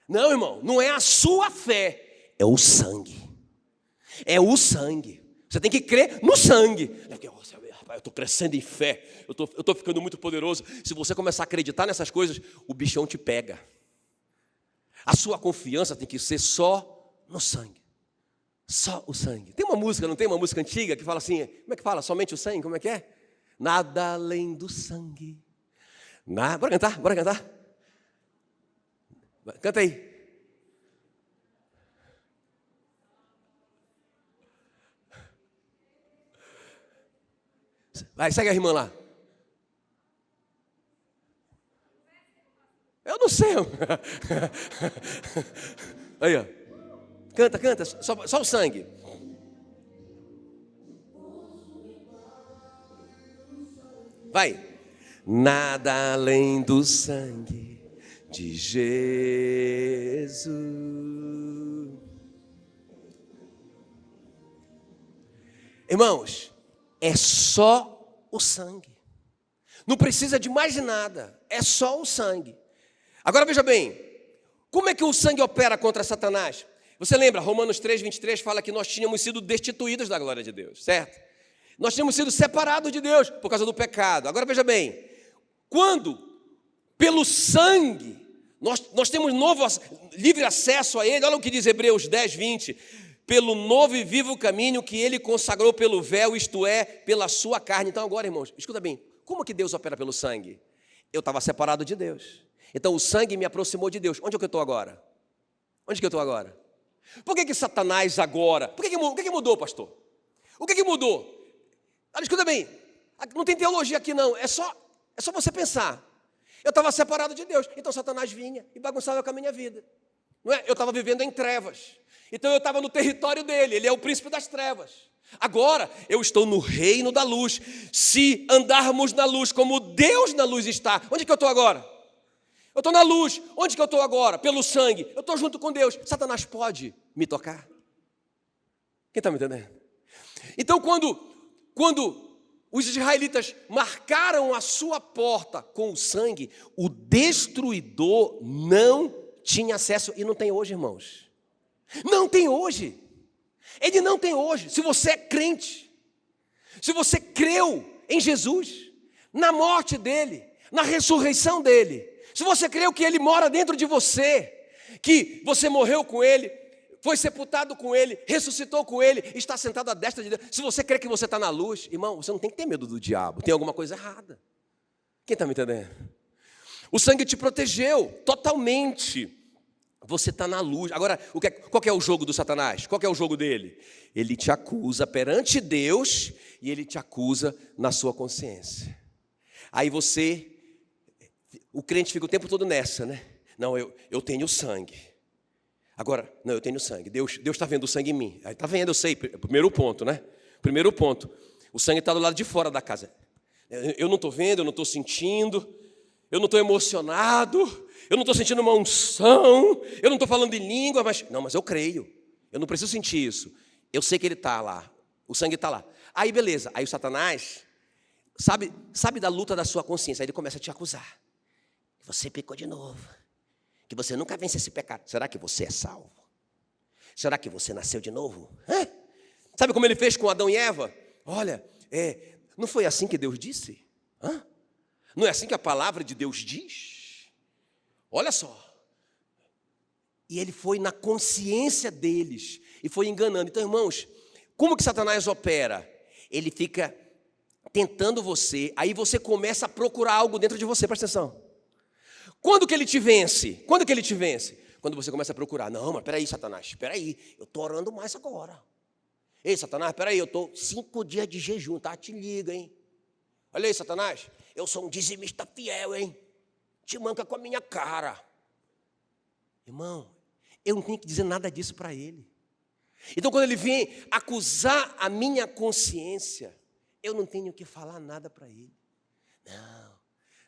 Não, irmão, não é a sua fé. É o sangue. É o sangue. Você tem que crer no sangue. Porque, rapaz, eu estou crescendo em fé. Eu estou ficando muito poderoso. Se você começar a acreditar nessas coisas, o bichão te pega. A sua confiança tem que ser só no sangue. Só o sangue. Tem uma música, não tem uma música antiga que fala assim, como é que fala? Somente o sangue? Como é que é? Nada além do sangue. Bora cantar, bora cantar. Canta aí. Vai, segue a irmã lá. Eu não sei. Aí, ó. Canta, só o sangue. Vai. Nada além do sangue de Jesus. Irmãos, é só o sangue. Não precisa de mais nada. É só o sangue. Agora veja bem, como é que o sangue opera contra Satanás? Você lembra, Romanos 3:23 fala que nós tínhamos sido destituídos da glória de Deus, certo? Nós tínhamos sido separados de Deus por causa do pecado. Agora veja bem, quando, pelo sangue, nós temos livre acesso a Ele, olha o que diz Hebreus 10:20, pelo novo e vivo caminho que Ele consagrou pelo véu, isto é, pela sua carne. Então agora, irmãos, escuta bem, como que Deus opera pelo sangue? Eu estava separado de Deus, então o sangue me aproximou de Deus. Onde é que eu estou agora? Onde que eu estou agora? Por que Satanás agora? O que mudou, pastor? O que mudou? Olha, escuta bem, não tem teologia aqui não, é só você pensar. Eu estava separado de Deus, então Satanás vinha e bagunçava com a minha vida. Não é? Eu estava vivendo em trevas, então eu estava no território dele, ele é o príncipe das trevas. Agora eu estou no reino da luz. Se andarmos na luz como Deus na luz está, onde que eu estou agora? Eu estou na luz, onde que eu estou agora? Pelo sangue, eu estou junto com Deus. Satanás pode me tocar? Quem está me entendendo? Então quando os israelitas marcaram a sua porta com o sangue, o destruidor não tinha acesso, e não tem hoje, irmãos. Não tem hoje. Ele não tem hoje. Se você é crente, se você creu em Jesus, na morte dele, na ressurreição dele, se você creu que ele mora dentro de você, que você morreu com ele, foi sepultado com ele, ressuscitou com ele, está sentado à destra de Deus. Se você crê que você está na luz, irmão, você não tem que ter medo do diabo. Tem alguma coisa errada. Quem está me entendendo? O sangue te protegeu totalmente. Você está na luz. Agora, qual que é o jogo do Satanás? Qual que é o jogo dele? Ele te acusa perante Deus e ele te acusa na sua consciência. Aí o crente fica o tempo todo nessa, né? Não, eu tenho sangue. Agora, não, eu tenho sangue. Deus está vendo o sangue em mim. Está vendo, eu sei. Primeiro ponto, né? Primeiro ponto. O sangue está do lado de fora da casa. Eu não estou vendo, eu não estou sentindo. eu não estou emocionado, eu não estou sentindo uma unção, eu não estou falando em língua, mas eu creio. Eu não preciso sentir isso. Eu sei que ele está lá, o sangue está lá. Aí beleza, aí o Satanás, sabe da luta da sua consciência, aí ele começa a te acusar. Você pecou de novo, que você nunca vence esse pecado. Será que você é salvo? Será que você nasceu de novo? Hã? Sabe como ele fez com Adão e Eva? Olha, não foi assim que Deus disse? Hã? Não é assim que a palavra de Deus diz? Olha só. E ele foi na consciência deles e foi enganando. Então, irmãos, como que Satanás opera? Ele fica tentando você, aí você começa a procurar algo dentro de você, presta atenção. Quando que ele te vence? Quando que ele te vence? Quando você começa a procurar. Não, mas peraí, Satanás, peraí, eu estou orando mais agora. Ei, Satanás, peraí, eu estou 5 dias de jejum, tá? Te liga, hein? Olha aí, Satanás, eu sou um dizimista fiel, hein? Te manca com a minha cara. Irmão, eu não tenho que dizer nada disso para ele. Então, quando ele vem acusar a minha consciência, eu não tenho que falar nada para ele.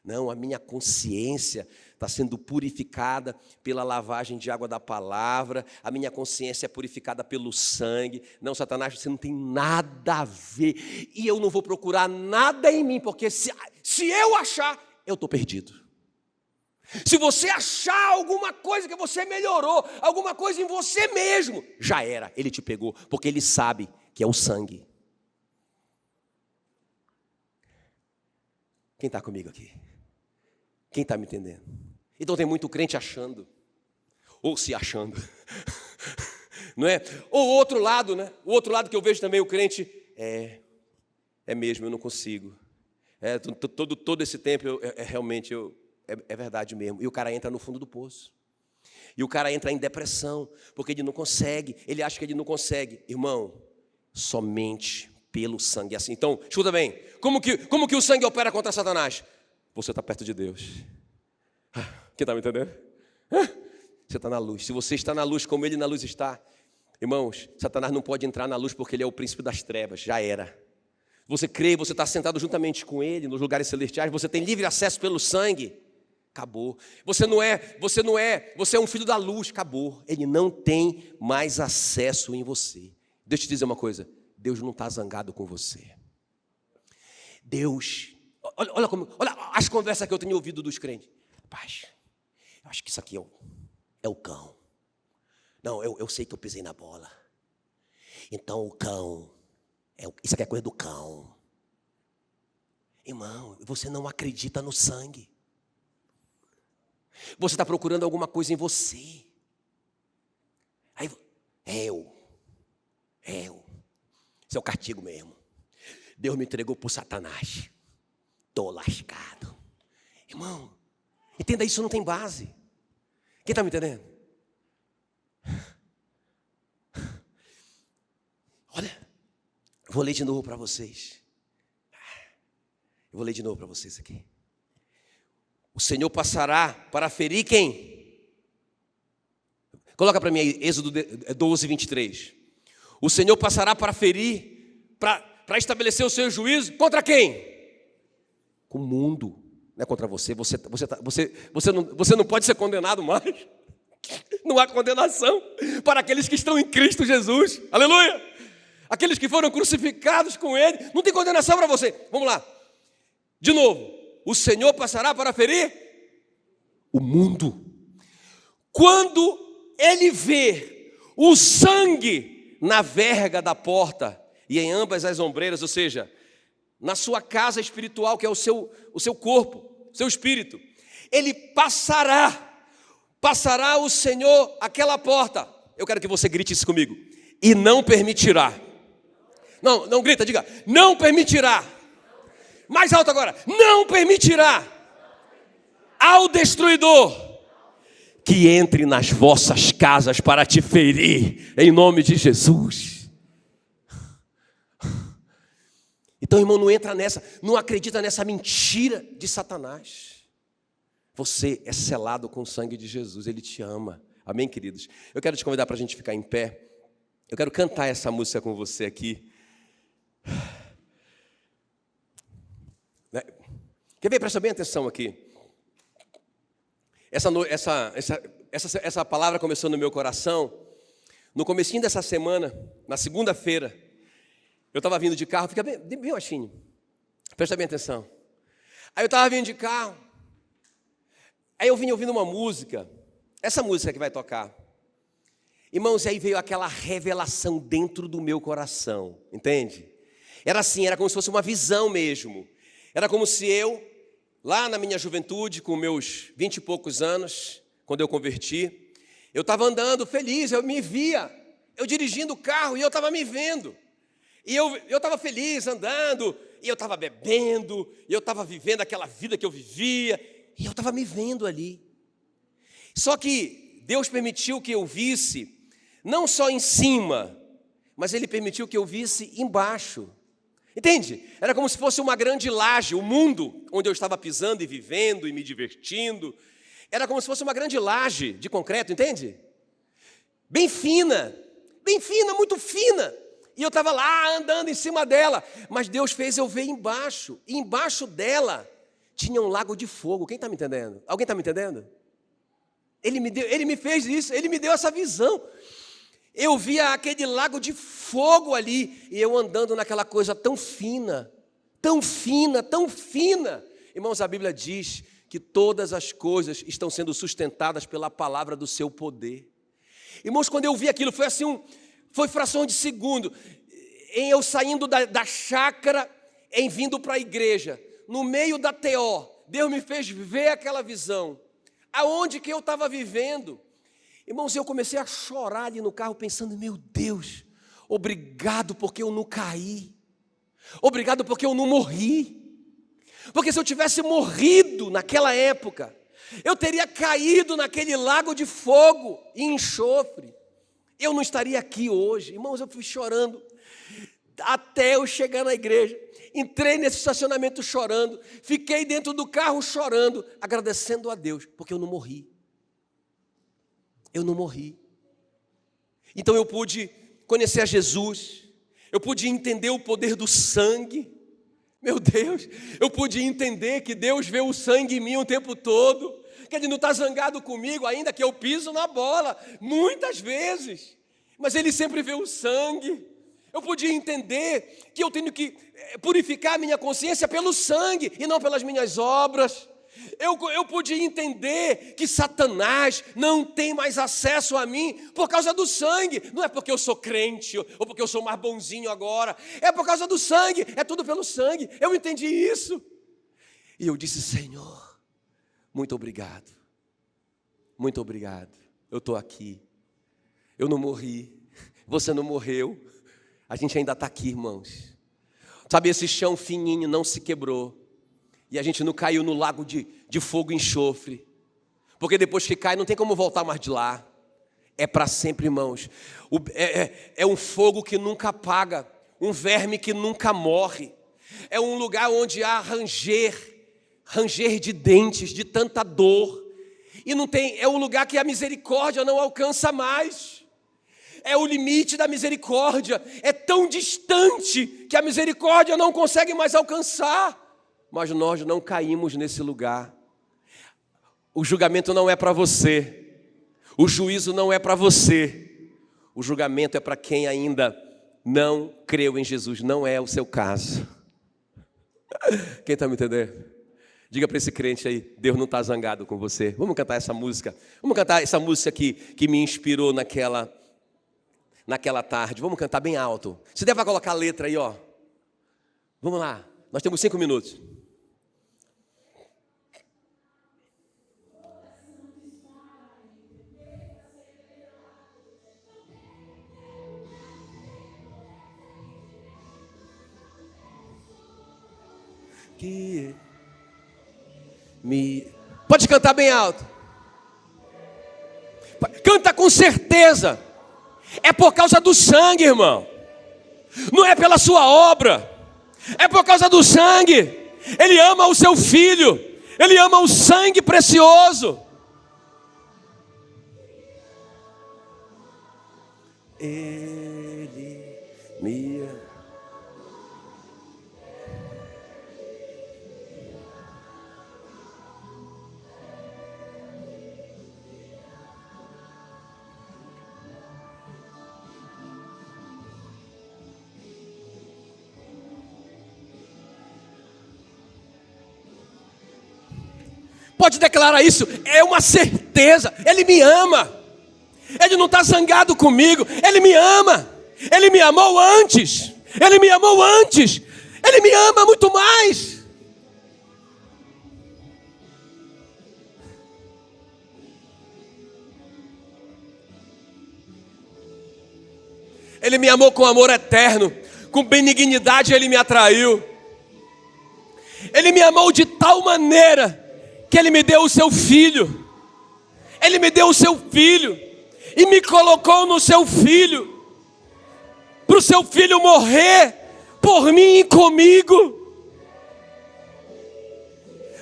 Não, a minha consciência está sendo purificada pela lavagem de água da palavra, a minha consciência é purificada pelo sangue. Não, Satanás, você não tem nada a ver, e eu não vou procurar nada em mim, porque se eu achar, eu estou perdido. Se você achar alguma coisa que você melhorou, alguma coisa em você mesmo, já era, ele te pegou, porque ele sabe que é o sangue. Quem está comigo aqui? Quem está me entendendo? Então tem muito crente achando, ou se achando, não é? Ou o outro lado, né? O outro lado que eu vejo também o crente, é mesmo, eu não consigo. Todo esse tempo, realmente, é verdade mesmo. E o cara entra no fundo do poço. E o cara entra em depressão, porque ele não consegue, ele acha que ele não consegue. Irmão, somente pelo sangue. Assim. Então, escuta bem, como que o sangue opera contra Satanás? Você está perto de Deus. Quem está me entendendo? Você está na luz. Se você está na luz como ele na luz está, irmãos, Satanás não pode entrar na luz porque ele é o príncipe das trevas, já era. Você crê, você está sentado juntamente com ele nos lugares celestiais, você tem livre acesso pelo sangue, acabou. Você é um filho da luz, acabou. Ele não tem mais acesso em você. Deixa eu te dizer uma coisa, Deus não está zangado com você. Deus... Olha as conversas que eu tenho ouvido dos crentes. Rapaz, eu acho que isso aqui é o cão. Não, eu sei que eu pisei na bola. Então o cão, isso aqui é coisa do cão. Irmão, você não acredita no sangue. Você está procurando alguma coisa em você. Aí, isso é o castigo mesmo. Deus me entregou para o Satanás. Estou lascado. Irmão, entenda, isso não tem base. Quem está me entendendo? Olha, vou ler de novo para vocês. Eu vou ler de novo para vocês aqui. O Senhor passará para ferir quem? Coloca para mim aí, Êxodo 12, 23. O Senhor passará para ferir, para estabelecer o seu juízo contra quem? O mundo, não é contra você. Você não pode ser condenado mais. Não há condenação para aqueles que estão em Cristo Jesus. Aleluia! Aqueles que foram crucificados com Ele. Não tem condenação para você. Vamos lá. De novo. O Senhor passará para ferir o mundo. Quando Ele vê o sangue na verga da porta e em ambas as ombreiras, ou seja, na sua casa espiritual, que é o seu corpo, o seu espírito, ele passará o Senhor aquela porta. Eu quero que você grite isso comigo. E não permitirá. Não grita, diga, não permitirá. Mais alto agora, não permitirá ao destruidor que entre nas vossas casas para te ferir, em nome de Jesus. Então, irmão, não entra nessa, não acredita nessa mentira de Satanás. Você é selado com o sangue de Jesus, Ele te ama. Amém, queridos? Eu quero te convidar para a gente ficar em pé. Eu quero cantar essa música com você aqui. Quer ver? Presta bem atenção aqui. Essa palavra começou no meu coração no comecinho dessa semana, na segunda-feira. Eu estava vindo de carro, fica bem baixinho, presta bem atenção. Aí eu estava vindo de carro, aí eu vim ouvindo uma música, essa música que vai tocar. Irmãos, e aí veio aquela revelação dentro do meu coração, entende? Era assim, era como se fosse uma visão mesmo. Era como se eu, lá na minha juventude, com meus 20 e poucos anos, quando eu converti, eu estava andando feliz, eu me via, eu dirigindo o carro e eu estava me vendo. E eu estava feliz andando, e eu estava bebendo, e eu estava vivendo aquela vida que eu vivia, e eu estava me vendo ali. Só que Deus permitiu que eu visse, não só em cima, mas Ele permitiu que eu visse embaixo. Entende? Era como se fosse uma grande laje, o mundo onde eu estava pisando e vivendo e me divertindo. Era como se fosse uma grande laje de concreto, entende? Bem fina, muito fina. E eu estava lá andando em cima dela, mas Deus fez eu ver embaixo. E embaixo dela tinha um lago de fogo. Quem está me entendendo? Alguém está me entendendo? Ele me fez isso, Ele me deu essa visão. Eu via aquele lago de fogo ali, e eu andando naquela coisa tão fina, tão fina, tão fina. Irmãos, a Bíblia diz que todas as coisas estão sendo sustentadas pela palavra do seu poder. Irmãos, quando eu vi aquilo, foi assim, foi fração de segundo, em eu saindo da chácara, em vindo para a igreja, no meio da TO, Deus me fez ver aquela visão, aonde que eu estava vivendo. Irmãos, eu comecei a chorar ali no carro, pensando, meu Deus, obrigado porque eu não caí, obrigado porque eu não morri, porque se eu tivesse morrido naquela época, eu teria caído naquele lago de fogo e enxofre, eu não estaria aqui hoje. Irmãos, eu fui chorando, até eu chegar na igreja, entrei nesse estacionamento chorando, fiquei dentro do carro chorando, agradecendo a Deus, porque eu não morri. Eu não morri. Então eu pude conhecer a Jesus, eu pude entender o poder do sangue. Meu Deus, eu pude entender que Deus vê o sangue em mim o tempo todo, que Ele não está zangado comigo, ainda que eu piso na bola, muitas vezes, mas Ele sempre vê o sangue. Eu pude entender que eu tenho que purificar a minha consciência pelo sangue e não pelas minhas obras. Eu pude entender que Satanás não tem mais acesso a mim por causa do sangue. Não é porque eu sou crente ou porque eu sou mais bonzinho agora. É por causa do sangue, é tudo pelo sangue. Eu entendi isso. E eu disse, Senhor, muito obrigado. Muito obrigado. Eu estou aqui. Eu não morri. Você não morreu. A gente ainda está aqui, irmãos. Sabe, esse chão fininho não se quebrou. E a gente não caiu no lago de fogo e enxofre. Porque depois que cai, não tem como voltar mais de lá. É para sempre, irmãos. É um fogo que nunca apaga. Um verme que nunca morre. É um lugar onde há ranger de dentes, de tanta dor. E não tem, é um lugar que a misericórdia não alcança mais. É o limite da misericórdia. É tão distante que a misericórdia não consegue mais alcançar. Mas nós não caímos nesse lugar. O julgamento não é para você. O juízo não é para você. O julgamento é para quem ainda não creu em Jesus. Não é o seu caso. Quem está me entendendo? Diga para esse crente aí, Deus não está zangado com você. Vamos cantar essa música. Vamos cantar essa música que me inspirou naquela tarde. Vamos cantar bem alto. Você deve colocar a letra aí, ó. Vamos lá. Nós temos 5 minutos. Pode cantar bem alto. Canta com certeza. É por causa do sangue, irmão. Não é pela sua obra. É por causa do sangue. Ele ama o seu filho. Ele ama o sangue precioso. Ele me ama. Pode declarar isso, é uma certeza. Ele me ama. Ele não está zangado comigo. Ele me ama. Ele me amou antes. Ele me amou antes. Ele me ama muito mais. Ele me amou com amor eterno. Com benignidade Ele me atraiu. Ele me amou de tal maneira que Ele me deu o seu filho. Ele me deu o seu filho e me colocou no seu filho, para o seu filho morrer por mim e comigo,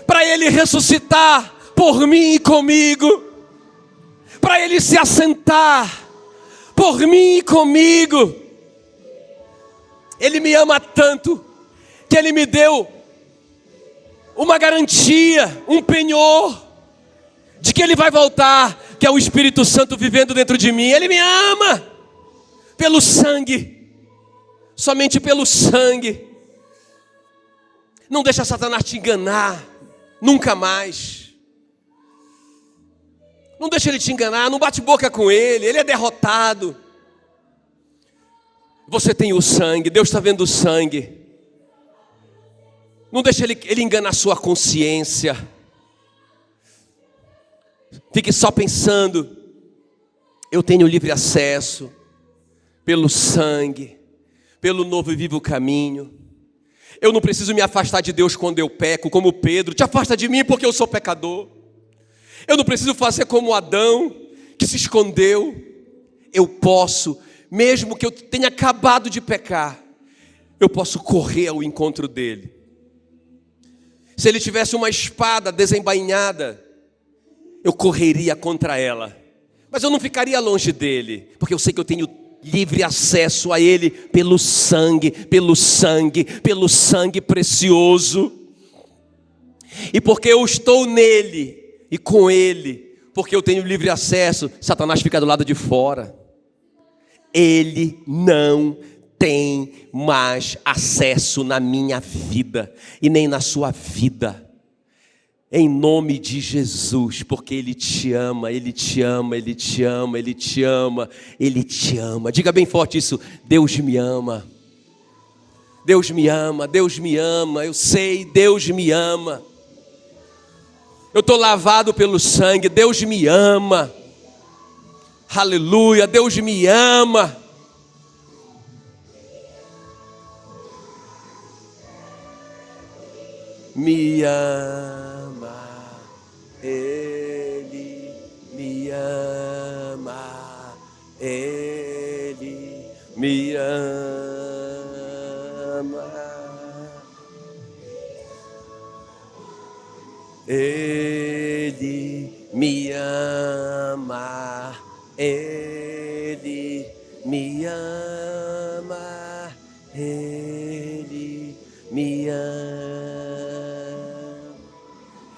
para Ele ressuscitar por mim e comigo, para Ele se assentar por mim e comigo. Ele me ama tanto que Ele me deu uma garantia, um penhor de que Ele vai voltar, que é o Espírito Santo vivendo dentro de mim. Ele me ama pelo sangue, somente pelo sangue. Não deixa Satanás te enganar, nunca mais. Não deixa ele te enganar, não bate boca com ele é derrotado. Você tem o sangue, Deus está vendo o sangue. Não deixa ele enganar a sua consciência. Fique só pensando, eu tenho livre acesso pelo sangue, pelo novo e vivo caminho. Eu não preciso me afastar de Deus quando eu peco, como Pedro, te afasta de mim porque eu sou pecador. Eu não preciso fazer como Adão, que se escondeu. Eu posso, mesmo que eu tenha acabado de pecar, eu posso correr ao encontro dele. Se ele tivesse uma espada desembainhada, eu correria contra ela, mas eu não ficaria longe dele, porque eu sei que eu tenho livre acesso a ele pelo sangue, pelo sangue, pelo sangue precioso. E porque eu estou nele e com ele, porque eu tenho livre acesso, Satanás fica do lado de fora. Ele não tem mais acesso na minha vida e nem na sua vida. Em nome de Jesus, porque Ele te ama, Ele te ama, Ele te ama, Ele te ama, Ele te ama. Diga bem forte isso, Deus me ama. Deus me ama, Deus me ama, eu sei, Deus me ama. Eu estou lavado pelo sangue, Deus me ama. Aleluia, Deus me ama. Me ama, Ele me ama, Ele me ama, Ele me ama, Ele me ama, Ele me ama.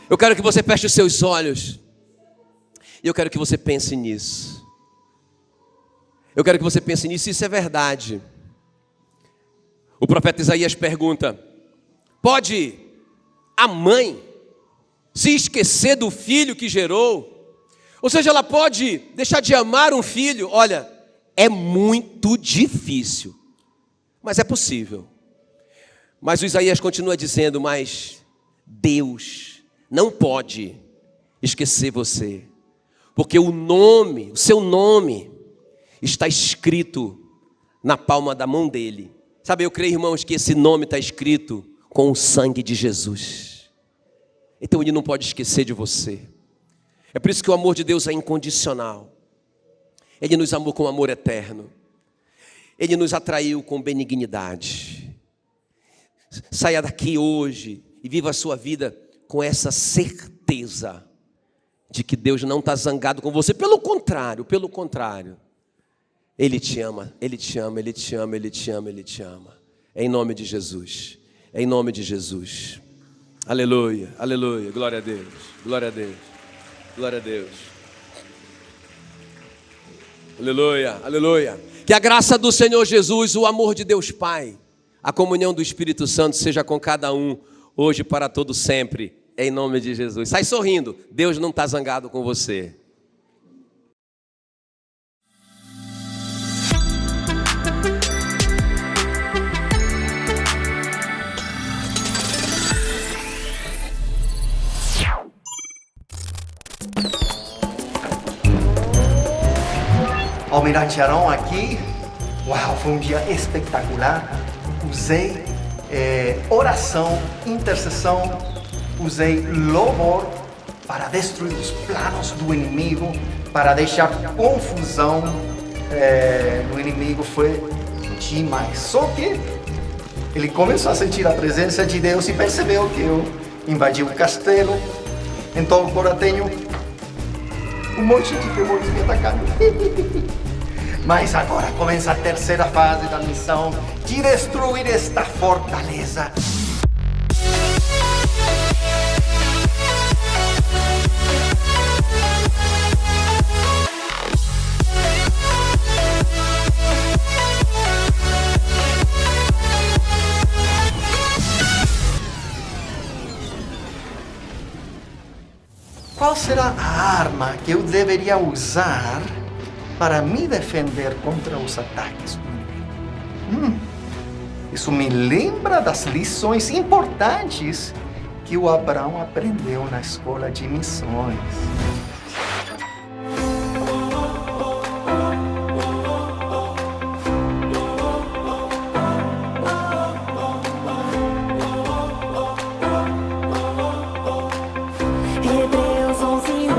Eu quero que você feche os seus olhos. E eu quero que você pense nisso. Eu quero que você pense nisso, isso é verdade. O profeta Isaías pergunta: pode a mãe se esquecer do filho que gerou? Ou seja, ela pode deixar de amar um filho? Olha, é muito difícil, mas é possível. Mas o Isaías continua dizendo: mas Deus não pode esquecer você, porque o seu nome está escrito na palma da mão dele. Sabe, eu creio, irmãos, que esse nome está escrito com o sangue de Jesus. Então ele não pode esquecer de você. É por isso que o amor de Deus é incondicional. Ele nos amou com amor eterno. Ele nos atraiu com benignidade. Saia daqui hoje e viva a sua vida com essa certeza de que Deus não está zangado com você. Pelo contrário, Ele te ama, Ele te ama, Ele te ama, Ele te ama, Ele te ama. Em nome de Jesus, em nome de Jesus. Aleluia, aleluia, glória a Deus, glória a Deus, glória a Deus. Aleluia, aleluia. Que a graça do Senhor Jesus, o amor de Deus Pai, a comunhão do Espírito Santo seja com cada um, hoje para todo sempre. Em nome de Jesus. Sai sorrindo. Deus não está zangado com você. Almirante Arão aqui, uau, foi um dia espetacular. Usei oração, intercessão, usei louvor para destruir os planos do inimigo, para deixar confusão no inimigo. Foi demais. Só que ele começou a sentir a presença de Deus e percebeu que eu invadi o castelo. Então agora tenho um monte de demônios me atacando. Mas agora começa a terceira fase da missão de destruir esta fortaleza. Qual será a arma que eu deveria usar para me defender contra os ataques do inimigo? Isso me lembra das lições importantes que o Abraão aprendeu na escola de missões. Hebreus 11:1.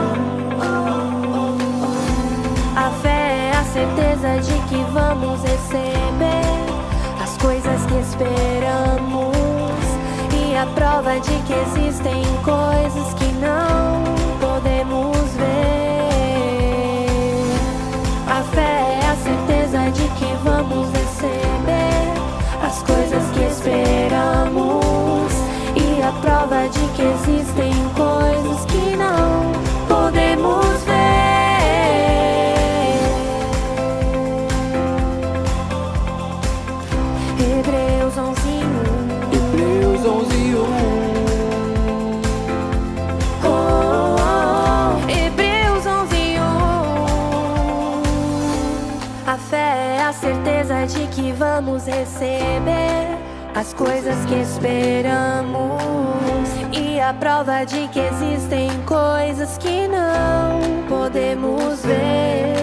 A fé é a certeza de que vamos receber as coisas que esperamos e a prova de que existem coisas que não podemos ver. A fé é a certeza de que vamos receber as coisas que esperamos e a prova de que existem coisas que não podemos ver. Hebreus 11:1. Hebreus 11:1. Hebreus 11:1. A fé é a certeza de que vamos receber as coisas que esperamos e a prova de que existem coisas que não podemos ver.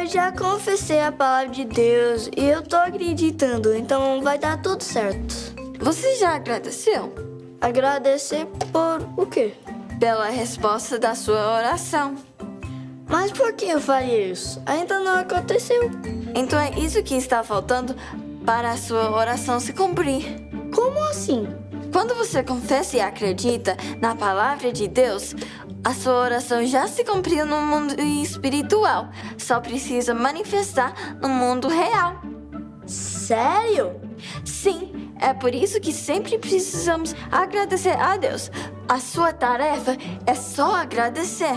Eu já confessei a palavra de Deus e eu tô acreditando, então vai dar tudo certo. Você já agradeceu? Agradecer por o quê? Pela resposta da sua oração. Mas por que eu faria isso? Ainda não aconteceu. Então é isso que está faltando para a sua oração se cumprir. Como assim? Quando você confessa e acredita na palavra de Deus, a sua oração já se cumpriu no mundo espiritual. Só precisa manifestar no mundo real. Sério? Sim, é por isso que sempre precisamos agradecer a Deus. A sua tarefa é só agradecer.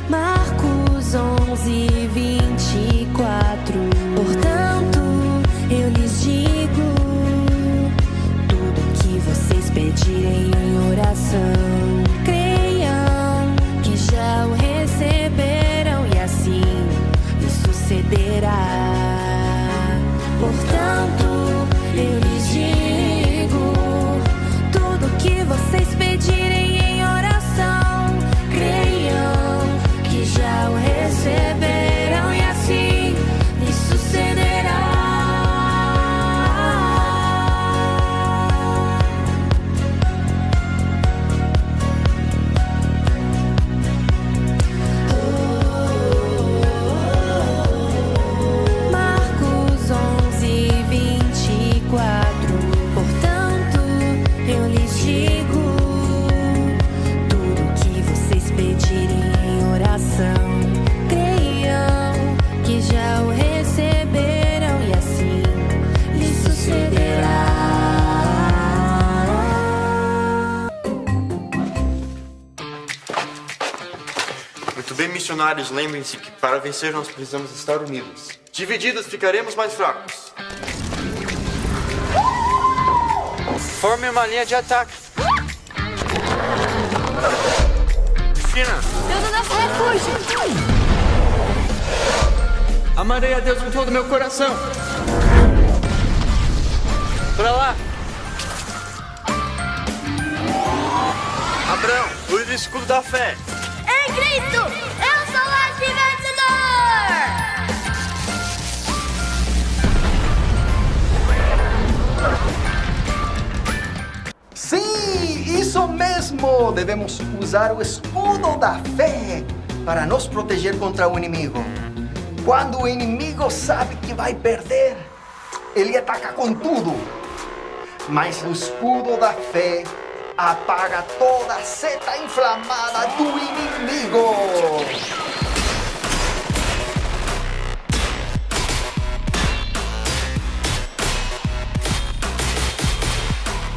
Marcos 11:24. Portanto, eu lhes digo: tudo que vocês pedirem em oração, creiam que já o receberão e assim lhes sucederá. Portanto, eu lhes digo: tudo que vocês pedirem em oração, creiam que já o receberão e assim lhes sucederá. Marcos 11:24. Portanto, eu lhes digo: tudo que vocês pedirem em oração, creiam que já o receberão e assim lhes sucederá. Muito bem, missionários, lembrem-se que para vencer nós precisamos estar unidos. Divididos ficaremos mais fracos. Forme uma linha de ataque. China. Deus é nosso refúgio. Amarei a Deus com todo o meu coração. Pra lá. Abraão, use o escudo da fé. Em Cristo, eu sou mais que vencedor. Sim, isso mesmo! Devemos usar o escudo da fé para nos proteger contra o inimigo. Quando o inimigo sabe que vai perder, ele ataca com tudo. Mas o escudo da fé apaga toda a seta inflamada do inimigo.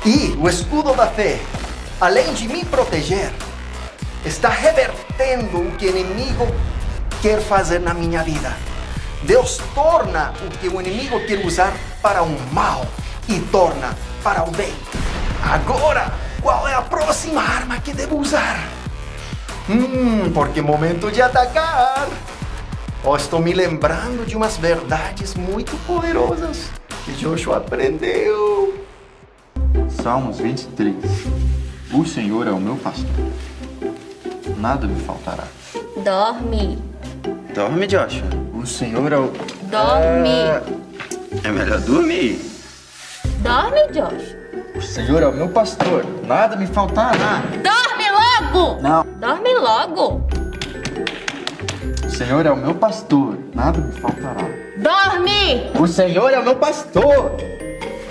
E o escudo da fé, além de me proteger, está revertendo o que o inimigo quer fazer na minha vida. Deus torna o que o inimigo quer usar para o mal e torna para o bem. Agora, qual é a próxima arma que devo usar? Porque é momento de atacar. Estou me lembrando de umas verdades muito poderosas que Joshua aprendeu. Salmos 23. O Senhor é o meu pastor. Nada me faltará. Dorme. Dorme, Joshua. O Senhor é o... Dorme. É melhor dormir. Dorme, Josh. O Senhor é o meu pastor. Nada me faltará. Dorme logo. Não. Dorme logo. O Senhor é o meu pastor. Nada me faltará. Dorme. O Senhor é o meu pastor.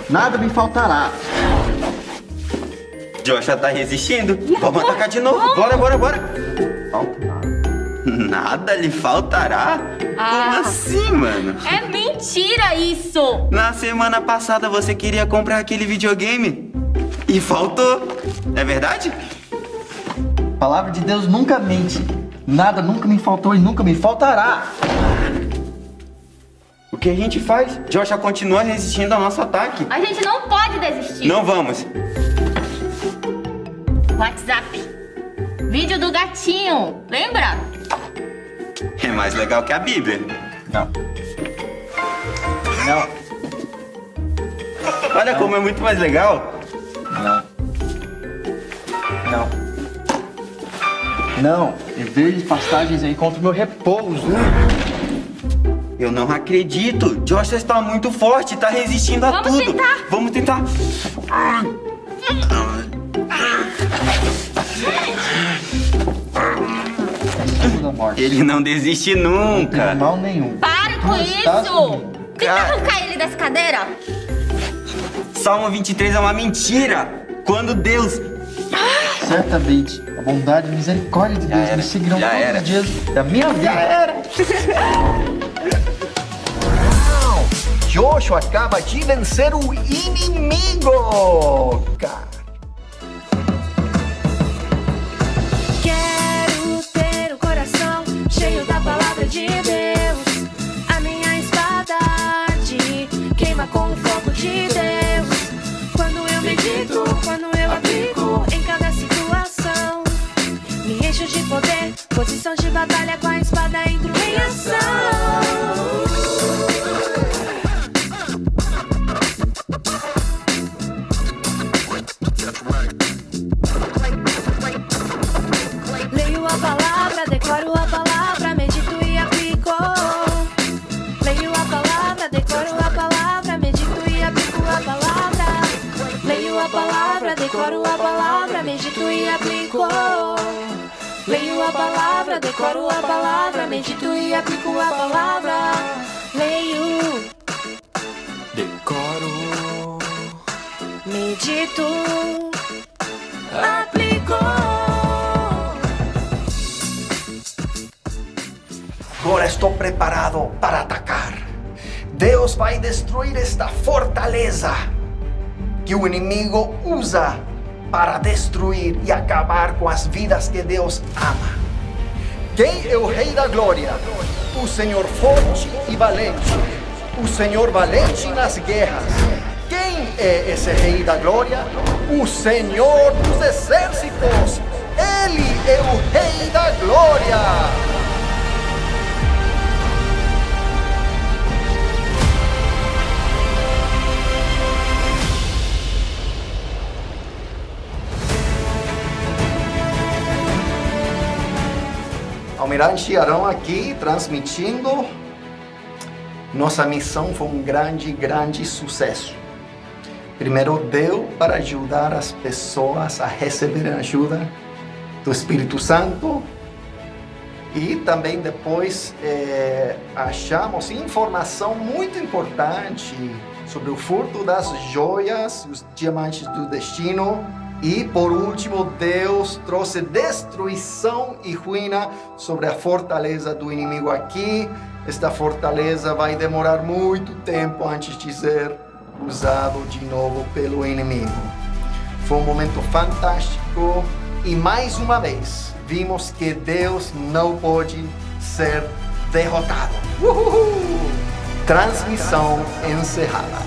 Nada me faltará. Joshua tá resistindo. Vamos atacar de novo. Bora. Falta nada. Nada lhe faltará? Como assim, mano? É mentira isso. Na semana passada você queria comprar aquele videogame e faltou. É verdade? A palavra de Deus nunca mente. Nada nunca me faltou e nunca me faltará. O que a gente faz? Joshua continua resistindo ao nosso ataque. A gente não pode desistir. Não vamos. WhatsApp. Vídeo do gatinho. Lembra? É mais legal que a Bíblia. Não. Olha como é muito mais legal. Não. Eu vejo pastagens aí contra o meu repouso. Eu não acredito. Joshua está muito forte, está resistindo a tudo. Vamos tentar. Ele não desiste nunca. Não tem mal nenhum. Pare com isso. Tenta arrancar ele dessa cadeira. Salmo 23 é uma mentira. Quando Deus... Certamente, a bondade e a misericórdia de Deus me seguirão todos os dias da minha vida. Já era. Joshua acaba de vencer o inimigo. Quero ter um coração cheio da palavra de Deus. A minha espada arde, queima com o fogo de Deus. Quando eu medito, quando eu aplico em cada situação, me encho de poder, posição de batalha com a espada entro em ação. Leio a palavra, decoro a palavra, medito e aplico. Leio a palavra, decoro a palavra, medito e aplico a palavra. Leio a palavra, decoro a palavra, medito e aplico. Leio a palavra, decoro a palavra, medito e aplico a palavra. Leio, decoro, medito, aplico. Agora estou preparado para atacar. Deus vai destruir esta fortaleza que o inimigo usa para destruir e acabar com as vidas que Deus ama. Quem é o Rei da Glória? O Senhor forte e valente. O Senhor valente nas guerras. Quem é esse Rei da Glória? O Senhor dos Exércitos. Ele é o Rei da Glória. Almirante Arão aqui, transmitindo. Nossa missão foi um grande sucesso. Primeiro deu para ajudar as pessoas a receberem ajuda do Espírito Santo. E também depois achamos informação muito importante sobre o furto das joias, os diamantes do destino. E por último, Deus trouxe destruição e ruína sobre a fortaleza do inimigo aqui. Esta fortaleza vai demorar muito tempo antes de ser usado de novo pelo inimigo. Foi um momento fantástico e mais uma vez vimos que Deus não pode ser derrotado. Transmissão encerrada.